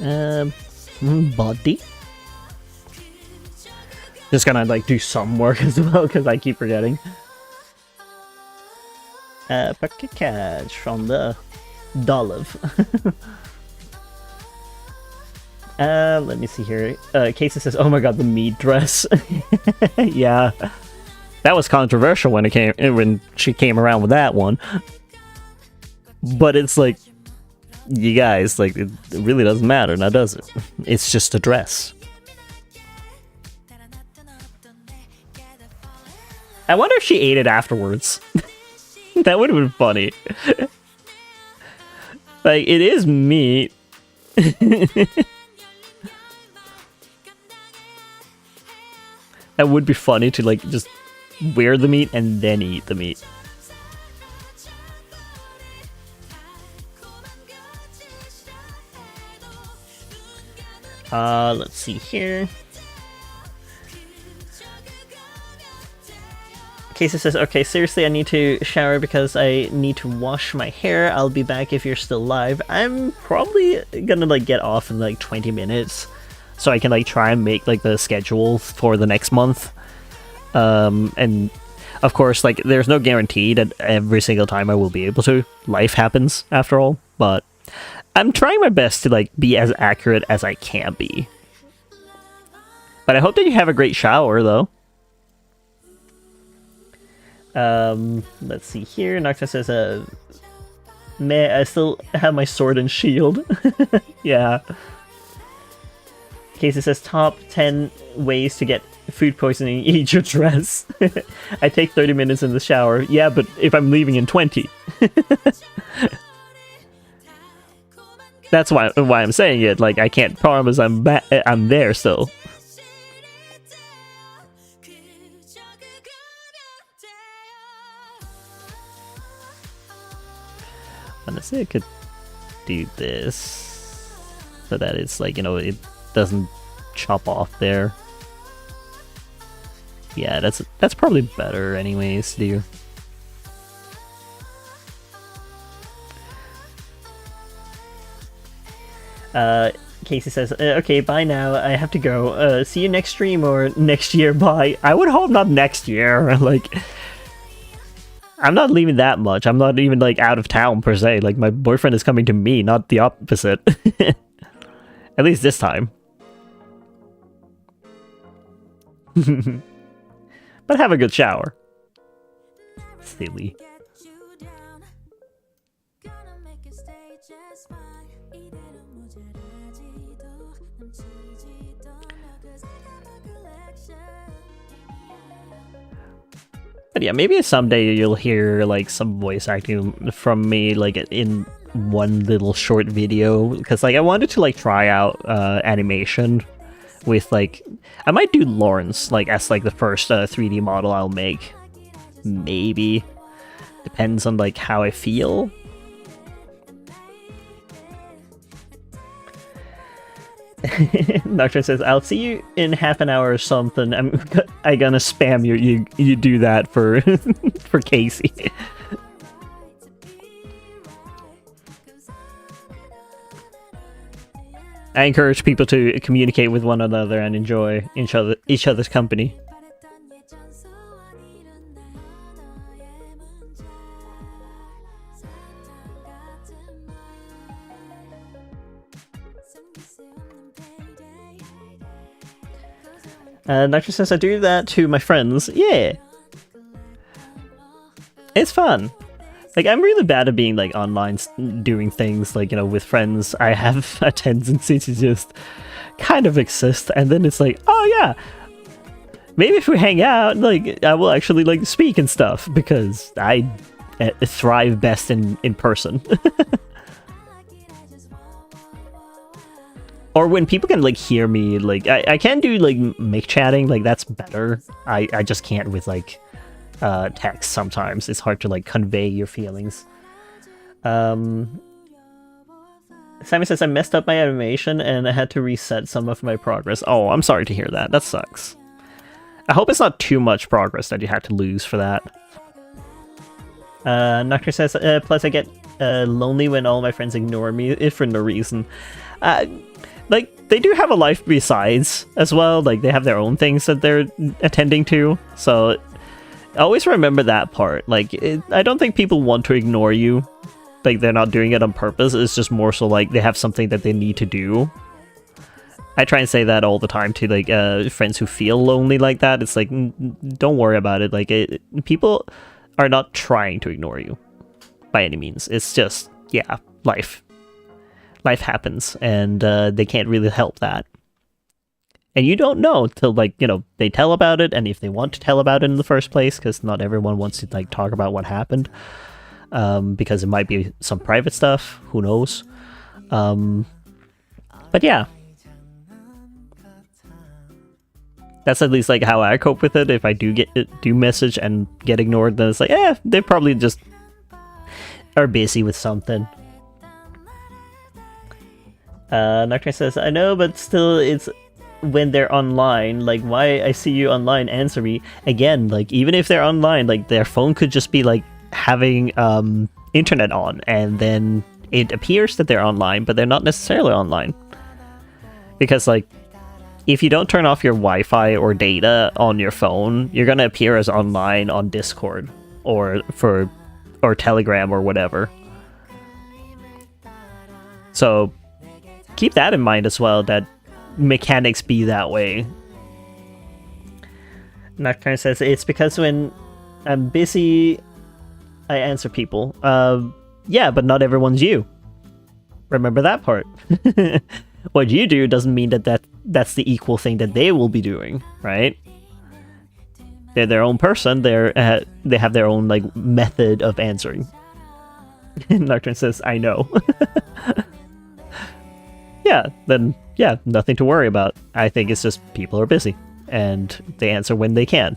Body. Just gonna like do some work as well because I keep forgetting. Package from the Dolive. Let me see here. Casey says, "Oh my god, the meat dress." Yeah, that was controversial when she came around with that one. But it's like, you guys, like, it really doesn't matter now, does it? It's just a dress. I wonder if she ate it afterwards. That would have been funny. Like, it is meat. That would be funny to, like, just wear the meat and then eat the meat. Let's see here. Casey says, "Okay, seriously, I need to shower because I need to wash my hair. I'll be back if you're still live." I'm probably gonna, like, get off in, like, 20 minutes. So I can, like, try and make, like, the schedule for the next month. And, of course, like, there's no guarantee that every single time I will be able to. Life happens, after all. But I'm trying my best to, like, be as accurate as I can be. But I hope that you have a great shower, though. Let's see here. Noctis says, "Meh, I still have my sword and shield." Yeah. Casey says, "Top 10 ways to get food poisoning, eat your dress." I take 30 minutes in the shower. Yeah, but if I'm leaving in 20. That's why I'm saying it. Like, I can't promise I'm there still. Honestly, I could do this so that it's like, you know, it doesn't chop off there. Yeah, that's probably better anyways to do. Casey says, "Okay, bye now. I have to go. See you next stream or next year. Bye." I would hope not next year. Like, I'm not leaving that much. I'm not even, like, out of town per se. Like, my boyfriend is coming to me, not the opposite. At least this time. But have a good shower. Silly. But yeah, maybe someday you'll hear, like, some voice acting from me, like, in one little short video. Because, like, I wanted to, like, try out animation with, like, I might do Lawrence, like, as, like, the first 3D model I'll make. Maybe. Depends on, like, how I feel. Nocturne says, "I'll see you in half an hour or something. I'm gonna spam you. You do that for for Casey." I encourage people to communicate with one another and enjoy each other's company. Nitro says, "I do that to my friends." Yeah. It's fun. Like, I'm really bad at being, like, online doing things, like, you know, with friends. I have a tendency to just kind of exist, and then it's like, oh yeah, maybe if we hang out, like, I will actually, like, speak and stuff, because I thrive best in person. Or when people can, like, hear me, like, I can do, like, mic chatting, like, that's better. I just can't with, like, text sometimes. It's hard to, like, convey your feelings. Simon says, "I messed up my animation and I had to reset some of my progress." Oh, I'm sorry to hear that. That sucks. I hope it's not too much progress that you had to lose for that. Noctur says, "Plus I get lonely when all my friends ignore me, if for no reason." Like, they do have a life besides as well. Like, they have their own things that they're attending to. So, always remember that part. Like, I don't think people want to ignore you. Like, they're not doing it on purpose. It's just more so, like, they have something that they need to do. I try and say that all the time to, like, friends who feel lonely like that. It's like, don't worry about it. Like, people are not trying to ignore you by any means. It's just, yeah, life. Life happens, and they can't really help that. And you don't know till, like, you know, they tell about it, and if they want to tell about it in the first place, because not everyone wants to, like, talk about what happened. Because it might be some private stuff, who knows. But yeah. That's at least, like, how I cope with it. If I do message and get ignored, then it's like, they probably just are busy with something. Nocturne says, I know, but still, it's when they're online. Like, why I see you online, answer me. Again, like, even if they're online, like, their phone could just be, like, having internet on, and then it appears that they're online, but they're not necessarily online. Because, like, if you don't turn off your Wi-Fi or data on your phone, you're gonna appear as online on Discord or Telegram or whatever. So keep that in mind as well, that mechanics be that way. Nocturne says, it's because when I'm busy, I answer people. Yeah, but not everyone's you. Remember that part. What you do doesn't mean that's the equal thing that they will be doing, right? They're their own person. They have their own, like, method of answering. Nocturne says, I know. Yeah, then, yeah, nothing to worry about. I think it's just people are busy, and they answer when they can.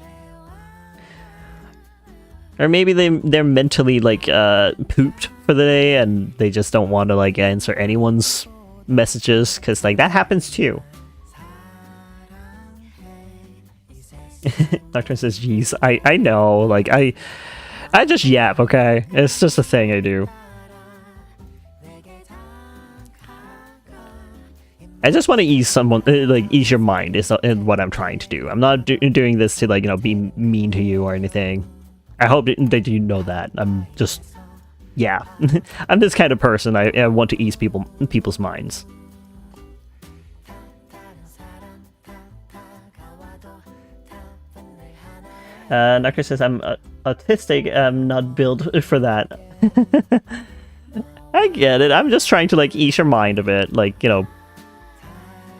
Or maybe they're mentally, like, pooped for the day, and they just don't want to, like, answer anyone's messages, because, like, that happens too. Nocturne says, geez, I know, like, I just yap, okay? It's just a thing I do. I just want to ease someone, like, ease your mind is what I'm trying to do. I'm not doing this to, like, you know, be mean to you or anything. I hope that you know that. I'm just, yeah. I'm this kind of person. I want to ease people's minds. Nocturne says, I'm autistic. I'm not built for that. I get it. I'm just trying to, like, ease your mind a bit. Like, you know,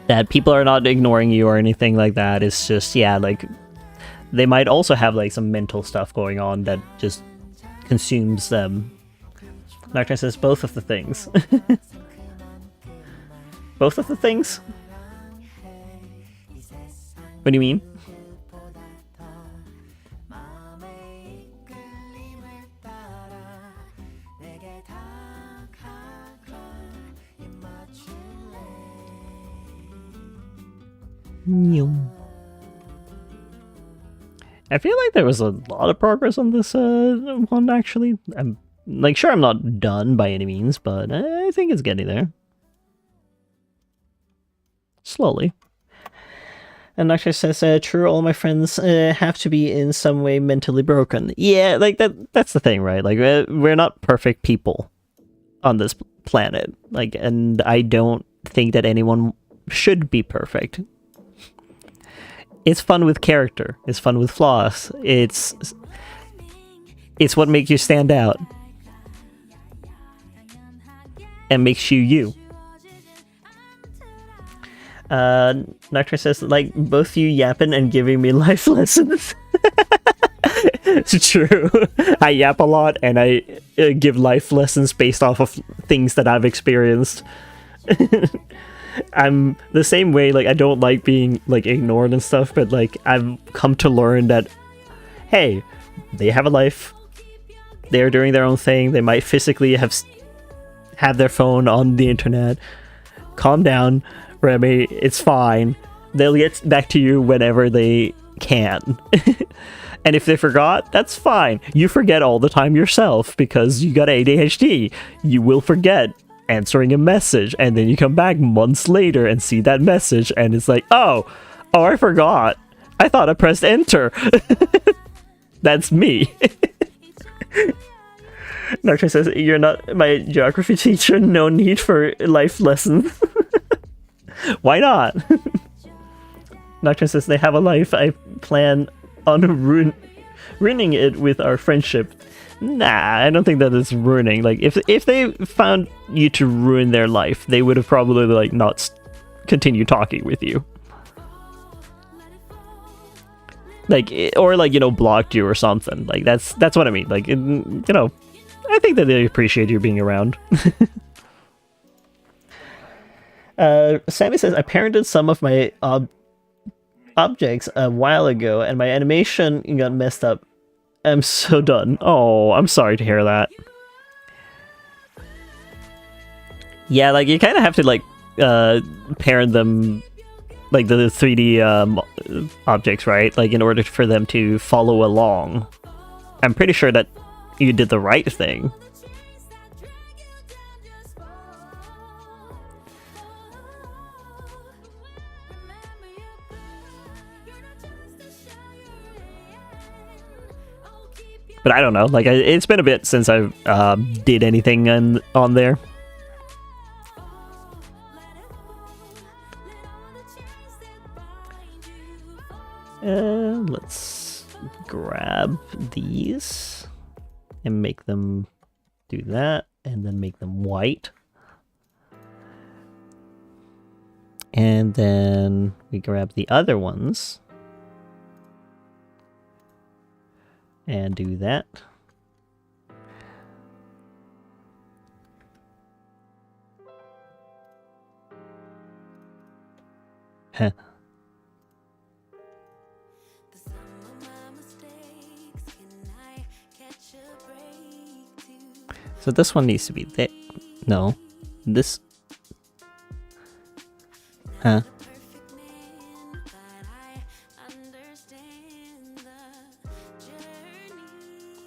that people are not ignoring you or anything like that. It's just, yeah, like, they might also have, like, some mental stuff going on that just consumes them. Nocturne says, both of the things. Both of the things? What do you mean? I feel like there was a lot of progress on this one, actually. I'm, like, sure, I'm not done by any means, but I think it's getting there. Slowly. And Nocturne says, true, all my friends have to be in some way mentally broken. Yeah, like, that's the thing, right? Like, we're not perfect people on this planet. Like, and I don't think that anyone should be perfect. It's fun with character. It's fun with flaws. It's what makes you stand out. And makes you you. Nocturne says, like, both you yapping and giving me life lessons. It's true. I yap a lot, and I give life lessons based off of things that I've experienced. I'm the same way. Like, I don't like being, like, ignored and stuff, but, like, I've come to learn that, hey, they have a life. They're doing their own thing. They might physically have their phone on the internet. Calm down, Remy. It's fine. They'll get back to you whenever they can. And if they forgot, that's fine. You forget all the time yourself because you got ADHD. You will forget answering a message, and then you come back months later and see that message, and it's like, oh, I forgot. I thought I pressed enter. That's me. Nartre says, you're not my geography teacher, no need for life lessons. Why not? Nartre says, they have a life, I plan on ruining it with our friendship. Nah, I don't think that is ruining. Like, if they found you to ruin their life, they would have probably, like, not continue talking with you. Like, or, like, you know, blocked you or something. Like, that's what I mean. Like, you know, I think that they appreciate you being around. Sammy says, I parented some of my objects a while ago, and my animation got messed up. I'm so done. Oh, I'm sorry to hear that. Yeah, like, you kind of have to, like, parent them, like, the 3D objects, right? Like, in order for them to follow along. I'm pretty sure that you did the right thing. But I don't know, like, it's been a bit since I did anything on there. Let's grab these and make them do that, and then make them white. And then we grab the other ones and do that. Huh. So this one needs to be there. No. This. Huh.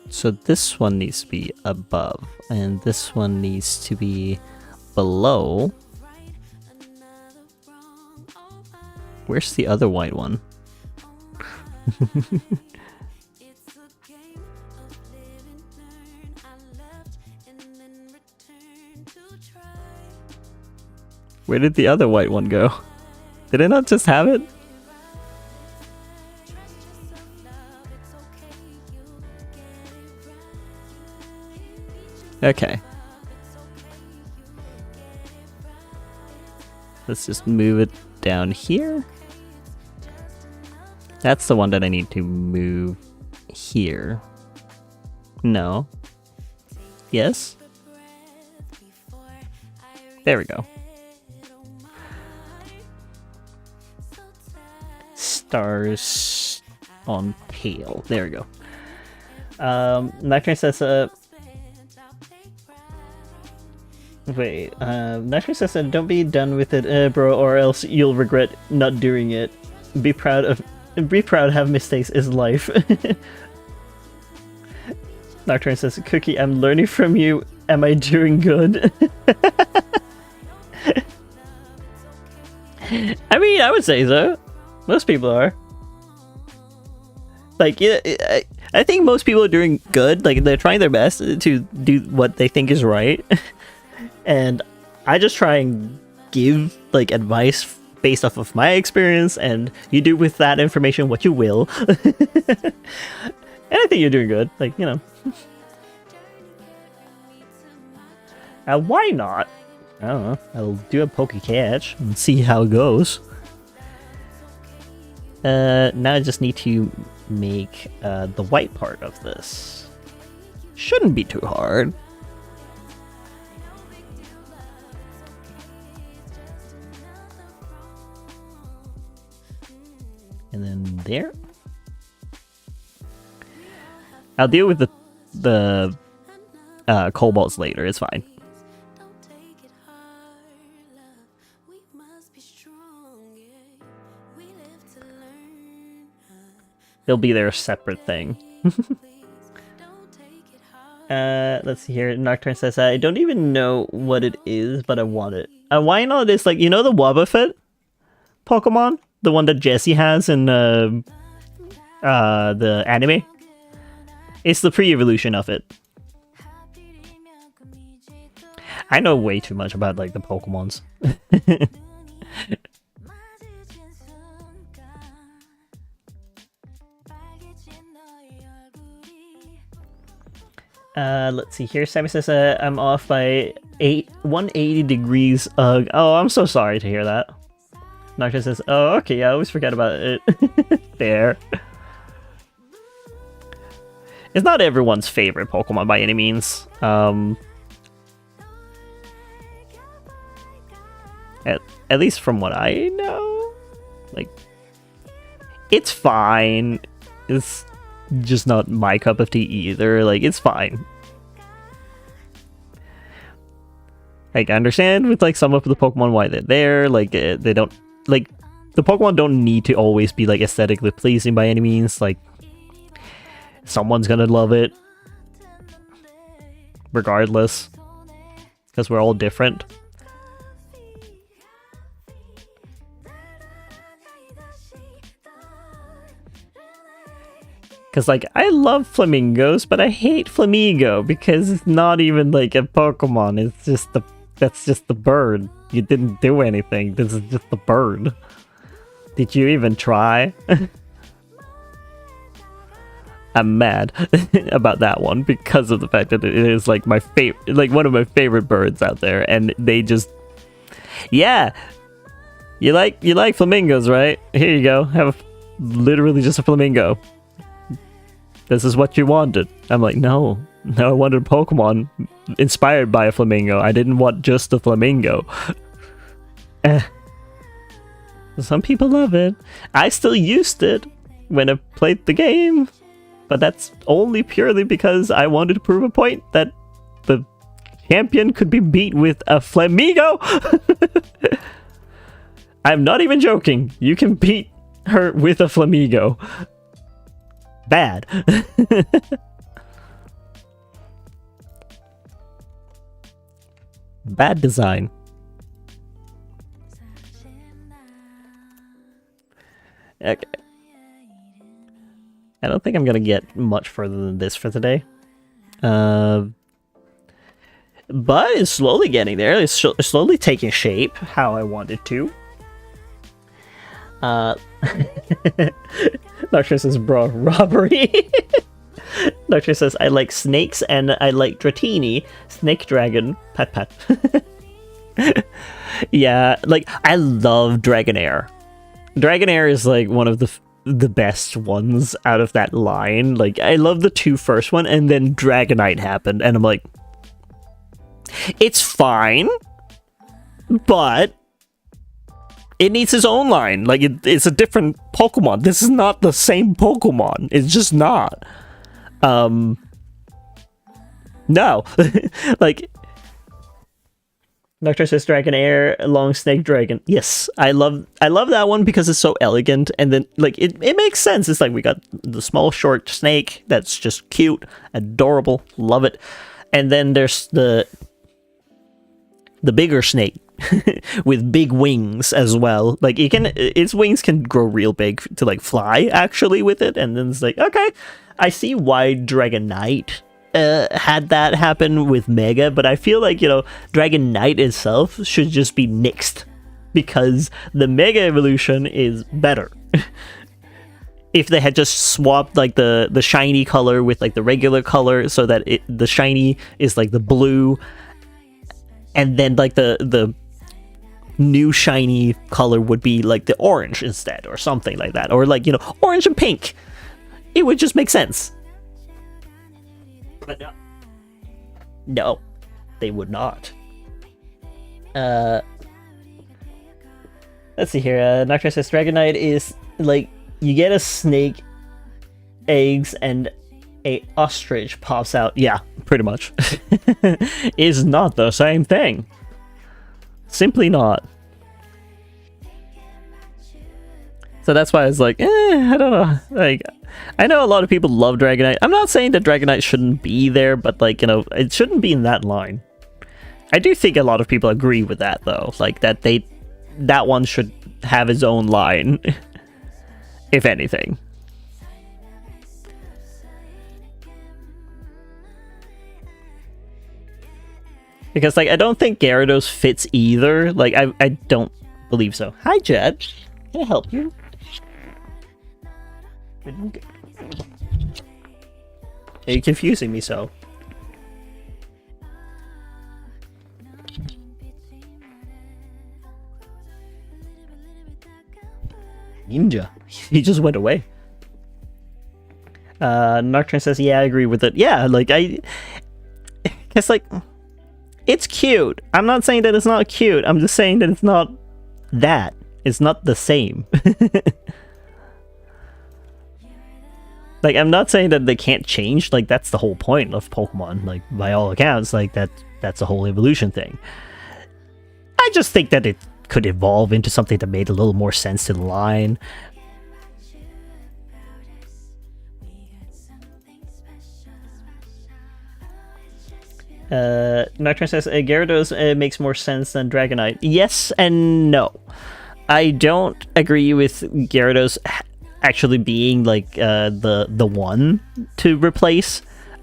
So this one needs to be above, and this one needs to be below. Where's the other white one? Where did the other white one go? Did I not just have it? Okay. Let's just move it down here. That's the one that I need to move here. No. Yes? There we go. Stars on pale. There we go. Nightmare says, wait, Nightmare says, don't be done with it, bro, or else you'll regret not doing it. Be proud, have mistakes is life. Nocturne says, Cookie, I'm learning from you. Am I doing good? I mean, I would say so. Most people are. Like, yeah, I think most people are doing good. Like, they're trying their best to do what they think is right. And I just try and give, like, advice based off of my experience, and you do with that information what you will. And I think you're doing good. Like, you know. Why not? I don't know. I'll do a poke catch and see how it goes. Now I just need to make the white part of this. Shouldn't be too hard. And then there. I'll deal with the cobalts later. It's fine. They'll be their separate thing. Let's see here. Nocturne says, I don't even know what it is, but I want it. Why not? It's like, you know the Wobbuffet Pokemon? The one that Jessie has in the anime? It's the pre-evolution of it. I know way too much about like the Pokemons. Let's see here. Sammy says I'm off by 180 degrees. Oh, I'm so sorry to hear that. Nocturne says, oh, okay, I always forget about it. There. It's not everyone's favorite Pokemon by any means. At least from what I know, like, it's fine. It's just not my cup of tea either. Like, it's fine. Like, I understand with like some of the Pokemon why they're there. Like, they don't like the Pokemon don't need to always be like aesthetically pleasing by any means. Like, someone's gonna love it regardless, because we're all different. Because, like, I love flamingos, but I hate Flamigo because it's not even, like, a Pokemon. It's just that's just the bird. You didn't do anything. This is just the bird. Did you even try? I'm mad about that one because of the fact that it is, like, my favorite, like, one of my favorite birds out there, and they just... Yeah! You like flamingos, right? Here you go. Have literally just a flamingo. This is what you wanted. I'm like, no, I wanted a Pokemon inspired by a flamingo. I didn't want just a flamingo. Some people love it. I still used it when I played the game, but that's only purely because I wanted to prove a point that the champion could be beat with a flamingo. I'm not even joking. You can beat her with a flamingo. Bad. Bad design. Okay. I don't think I'm gonna get much further than this for today. But it's slowly getting there. It's slowly taking shape how I want it to. Nocturne says, bro, robbery. Nocturne says, I like snakes and I like Dratini. Snake Dragon. Pat pat. Yeah, like, I love Dragonair. Dragonair is, like, one of the best ones out of that line. Like, I love the two first one, and then Dragonite happened, and I'm like, it's fine, but it needs its own line. Like, it's a different Pokemon. This is not the same Pokemon. It's just not. No. Like, Nocturne says Dragonair, Long Snake Dragon. Yes, I love that one because it's so elegant, and then, like, it makes sense. It's like we got the small short snake that's just cute, adorable, love it. And then there's the bigger snake with big wings as well. Like, its wings can grow real big to, like, fly actually with it. And then it's like, okay, I see why Dragonite had that happen with Mega, but I feel like, you know, Dragonite itself should just be nixed because the Mega evolution is better. If they had just swapped, like, the shiny color with, like, the regular color so that the shiny is, like, the blue, and then, like, the new shiny color would be, like, the orange instead, or something like that. Or, like, you know, orange and pink. It would just make sense. But no, they would not. Let's see here. Nocturne says Dragonite is, like, you get a snake, eggs, and a ostrich pops out. Yeah, pretty much. Is not the same thing. Simply not. So that's why I was like, I don't know. Like, I know a lot of people love Dragonite. I'm not saying that Dragonite shouldn't be there, but like, you know, it shouldn't be in that line. I do think a lot of people agree with that though. Like that one should have its own line, if anything. Because like I don't think Gyarados fits either. Like I don't believe so. Hi Jed. Can I help you? Are you confusing me so? Ninja. He just went away. Nocturne says, yeah, I agree with it. Yeah, like it's like, it's cute. I'm not saying that it's not cute. I'm just saying that it's not that. It's not the same. Like, I'm not saying that they can't change. Like, that's the whole point of Pokemon. Like, by all accounts, like that's the whole evolution thing. I just think that it could evolve into something that made a little more sense to the line. Nocturne says Gyarados makes more sense than Dragonite. Yes and no. I don't agree with Gyarados actually being like the one to replace.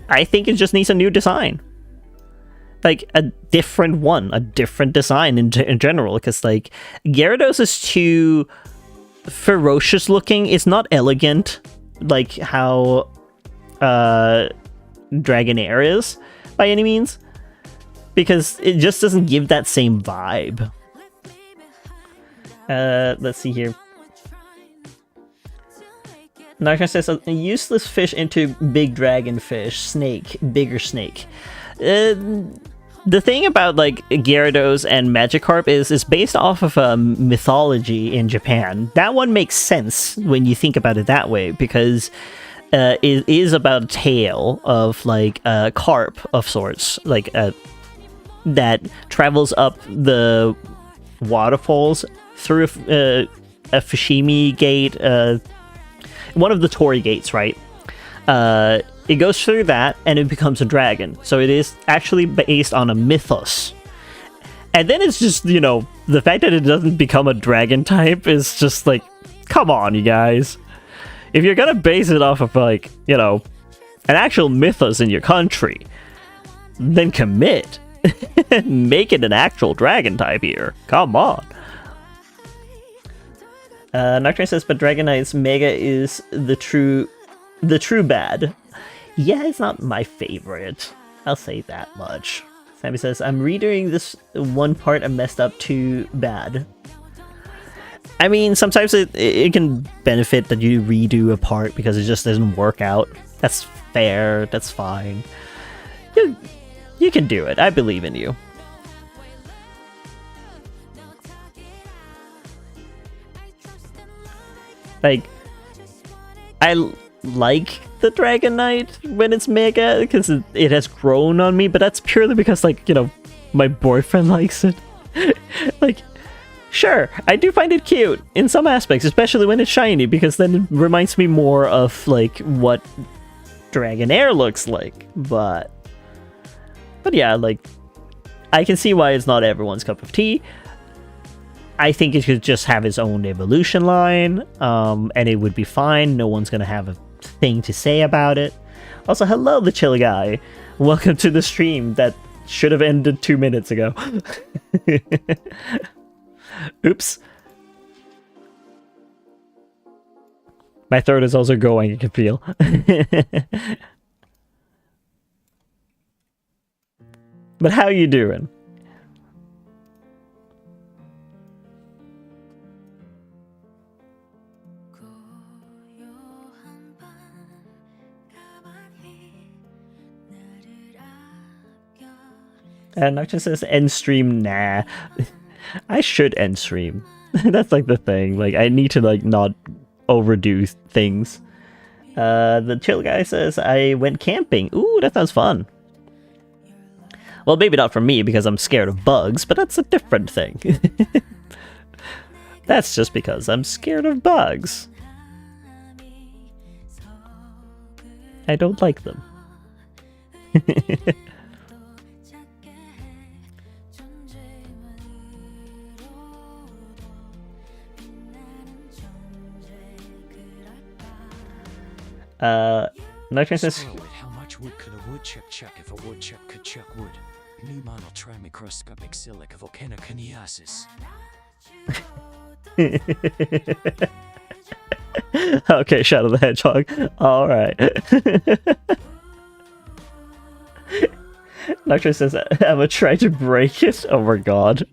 I think it just needs a new design. Like a different one, a different design in general, because like Gyarados is too ferocious looking. It's not elegant like how Dragonair is by any means, because it just doesn't give that same vibe. Let's see here. Nocturne says a useless fish into big dragonfish, snake, bigger snake. The thing about like Gyarados and Magikarp is it's based off of mythology in Japan. That one makes sense when you think about it that way, because it is about a tale of like a carp of sorts, like that travels up the waterfalls through a Fushimi gate, one of the Torii gates, right? It goes through that and it becomes a dragon. So it is actually based on a mythos. And then it's just, you know, the fact that it doesn't become a dragon type is just like, come on, you guys. If you're gonna base it off of like, you know, an actual mythos in your country, then commit. Make it an actual dragon type here. Come on. Nocturne says, but Dragonite's Mega is the true bad. Yeah, it's not my favorite. I'll say that much. Sammy says, I'm redoing this one part I messed up too bad. I mean, sometimes it can benefit that you redo a part because it just doesn't work out. That's fair. That's fine. You can do it. I believe in you. Like, I like the Dragonite when it's Mega because it has grown on me, but that's purely because, like, you know, my boyfriend likes it. Like, sure, I do find it cute in some aspects, especially when it's shiny, because then it reminds me more of, like, what Dragonair looks like. But yeah, like, I can see why it's not everyone's cup of tea. I think it should just have its own evolution line, and it would be fine. No one's gonna have a thing to say about it. Also, hello, the chill guy. Welcome to the stream that should have ended 2 minutes ago. Oops. My throat is also going, I can feel. But how you doing? Nocturne says end stream, nah. I should end stream. That's like the thing. Like, I need to like not overdo things. The chill guy says I went camping. Ooh, that sounds fun. Well, maybe not for me because I'm scared of bugs, but that's a different thing. That's just because I'm scared of bugs. I don't like them. Nocturne says, Scroll it. How much wood could a woodchuck chuck if a woodchuck could chuck wood? Me monotrimicroscopic silica volcanoconiasis. Okay, Shadow the Hedgehog. Alright. Nocturne says, Emma tried to break it. Oh my god.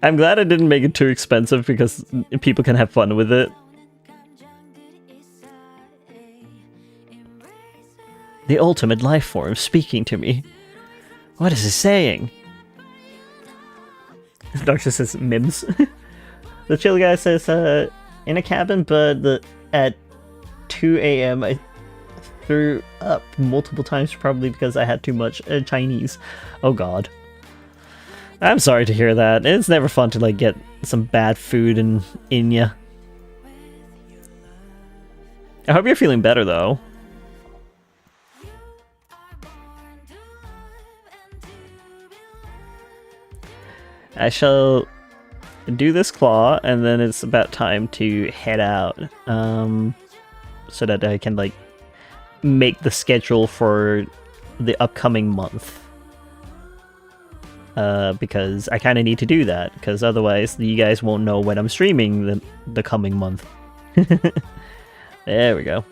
I'm glad I didn't make it too expensive because people can have fun with it. The ultimate life form speaking to me. What is it saying? Doctor says Mims. The chill guy says, in a cabin, but at 2 a.m. I threw up multiple times, probably because I had too much Chinese. Oh god. I'm sorry to hear that. It's never fun to like get some bad food in ya. I hope you're feeling better though. I shall do this claw, and then it's about time to head out, so that I can like make the schedule for the upcoming month. Because I kind of need to do that, because otherwise you guys won't know when I'm streaming the coming month. There we go.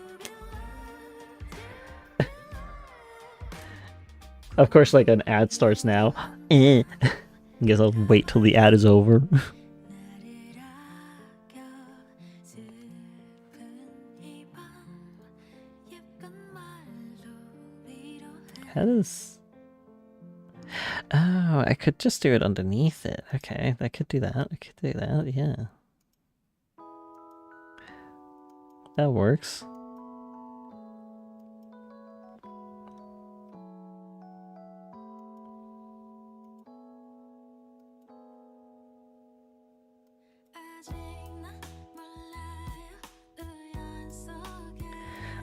Of course, like an ad starts now. I guess I'll wait till the ad is over. How does... Oh, I could just do it underneath it. Okay, I could do that. I could do that, yeah. That works.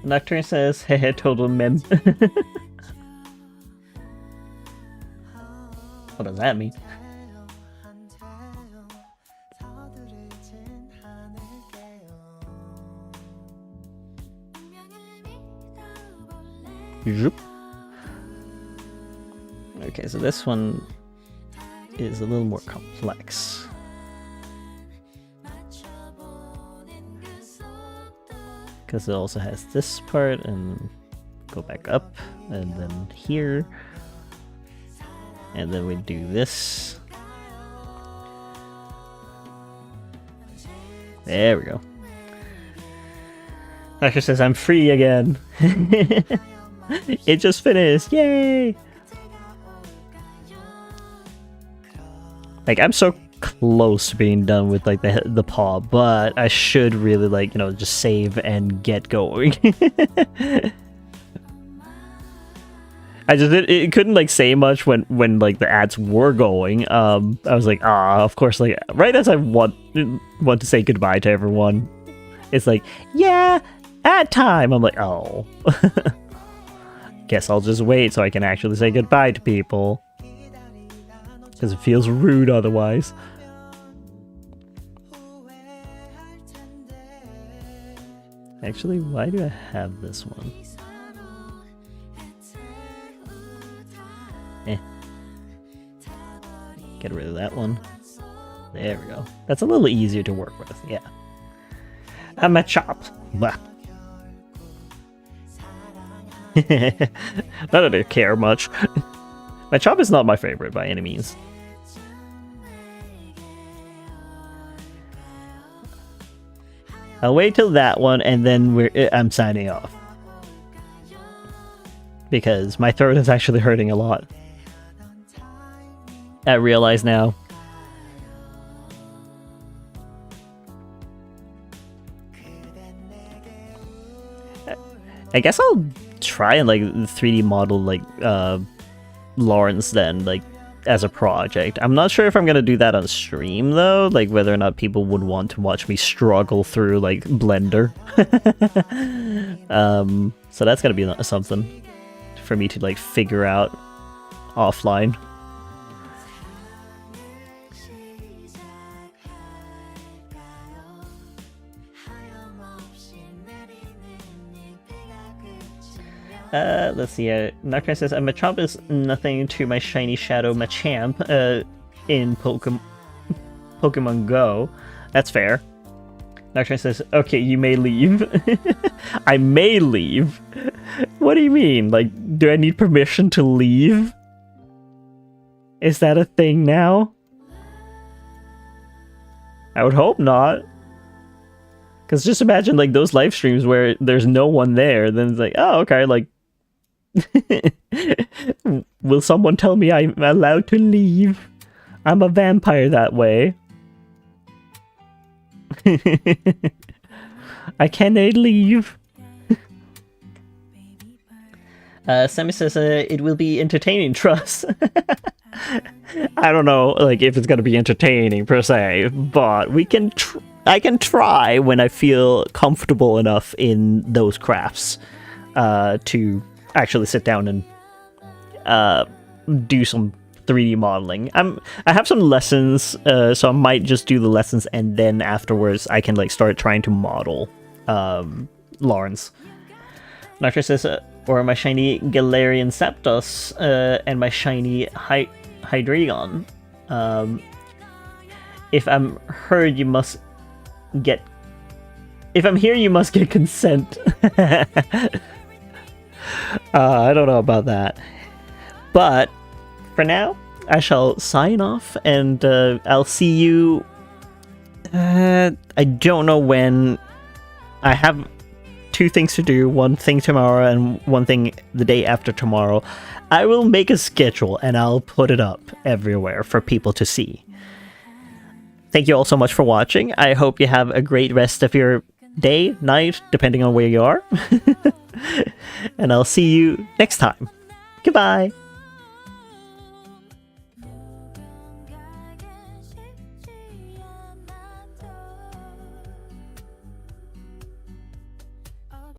Nocturne says, hehe, total mem. What does that mean? Zoop. Okay, so this one is a little more complex. Because it also has this part, and go back up, and then here. And then we do this. There we go. Asher says, I'm free again. It just finished. Yay! Like, I'm so close to being done with like the paw, but I should really like, you know, just save and get going. I just it couldn't like say much when like the ads were going. I was like, of course, like right as I want to say goodbye to everyone, it's like, yeah, ad time. I'm like, oh, guess I'll just wait so I can actually say goodbye to people, because it feels rude otherwise. Actually, why do I have this one? Get rid of that one. There we go. That's a little easier to work with, yeah. I'm a chop. Blah. Not that I care much. My chop is not my favorite by any means. I'll wait till that one, and then I'm signing off. Because my throat is actually hurting a lot. I realize now. I guess I'll try and like 3D model like Lawrence then, like as a project. I'm not sure if I'm gonna do that on stream though, like whether or not people would want to watch me struggle through like Blender. So that's gonna be something for me to like figure out offline. Let's see. Nocturne says, Machamp is nothing to my shiny shadow Machamp in Pokemon Go. That's fair. Nocturne says, okay, you may leave. I may leave? What do you mean? Like, do I need permission to leave? Is that a thing now? I would hope not. Because just imagine, like, those live streams where there's no one there, then it's like, oh, okay, like, will someone tell me I'm allowed to leave? I'm a vampire that way. I cannot leave. Sammy says it will be entertaining, trust. I don't know, like, if it's gonna be entertaining per se, but we can I can try when I feel comfortable enough in those crafts to actually sit down and do some 3D modeling. I have some lessons, so I might just do the lessons and then afterwards I can like start trying to model Lawrence. Nocturne says, or my shiny Galarian Zapdos and my shiny Hydreigon. If I'm heard, you must get. If I'm here, you must get consent. I don't know about that. But for now, I shall sign off and I'll see you. I don't know when. I have 2 things to do, 1 thing tomorrow and 1 thing the day after tomorrow. I will make a schedule and I'll put it up everywhere for people to see. Thank you all so much for watching. I hope you have a great rest of your day, night, depending on where you are. And I'll see you next time. Goodbye.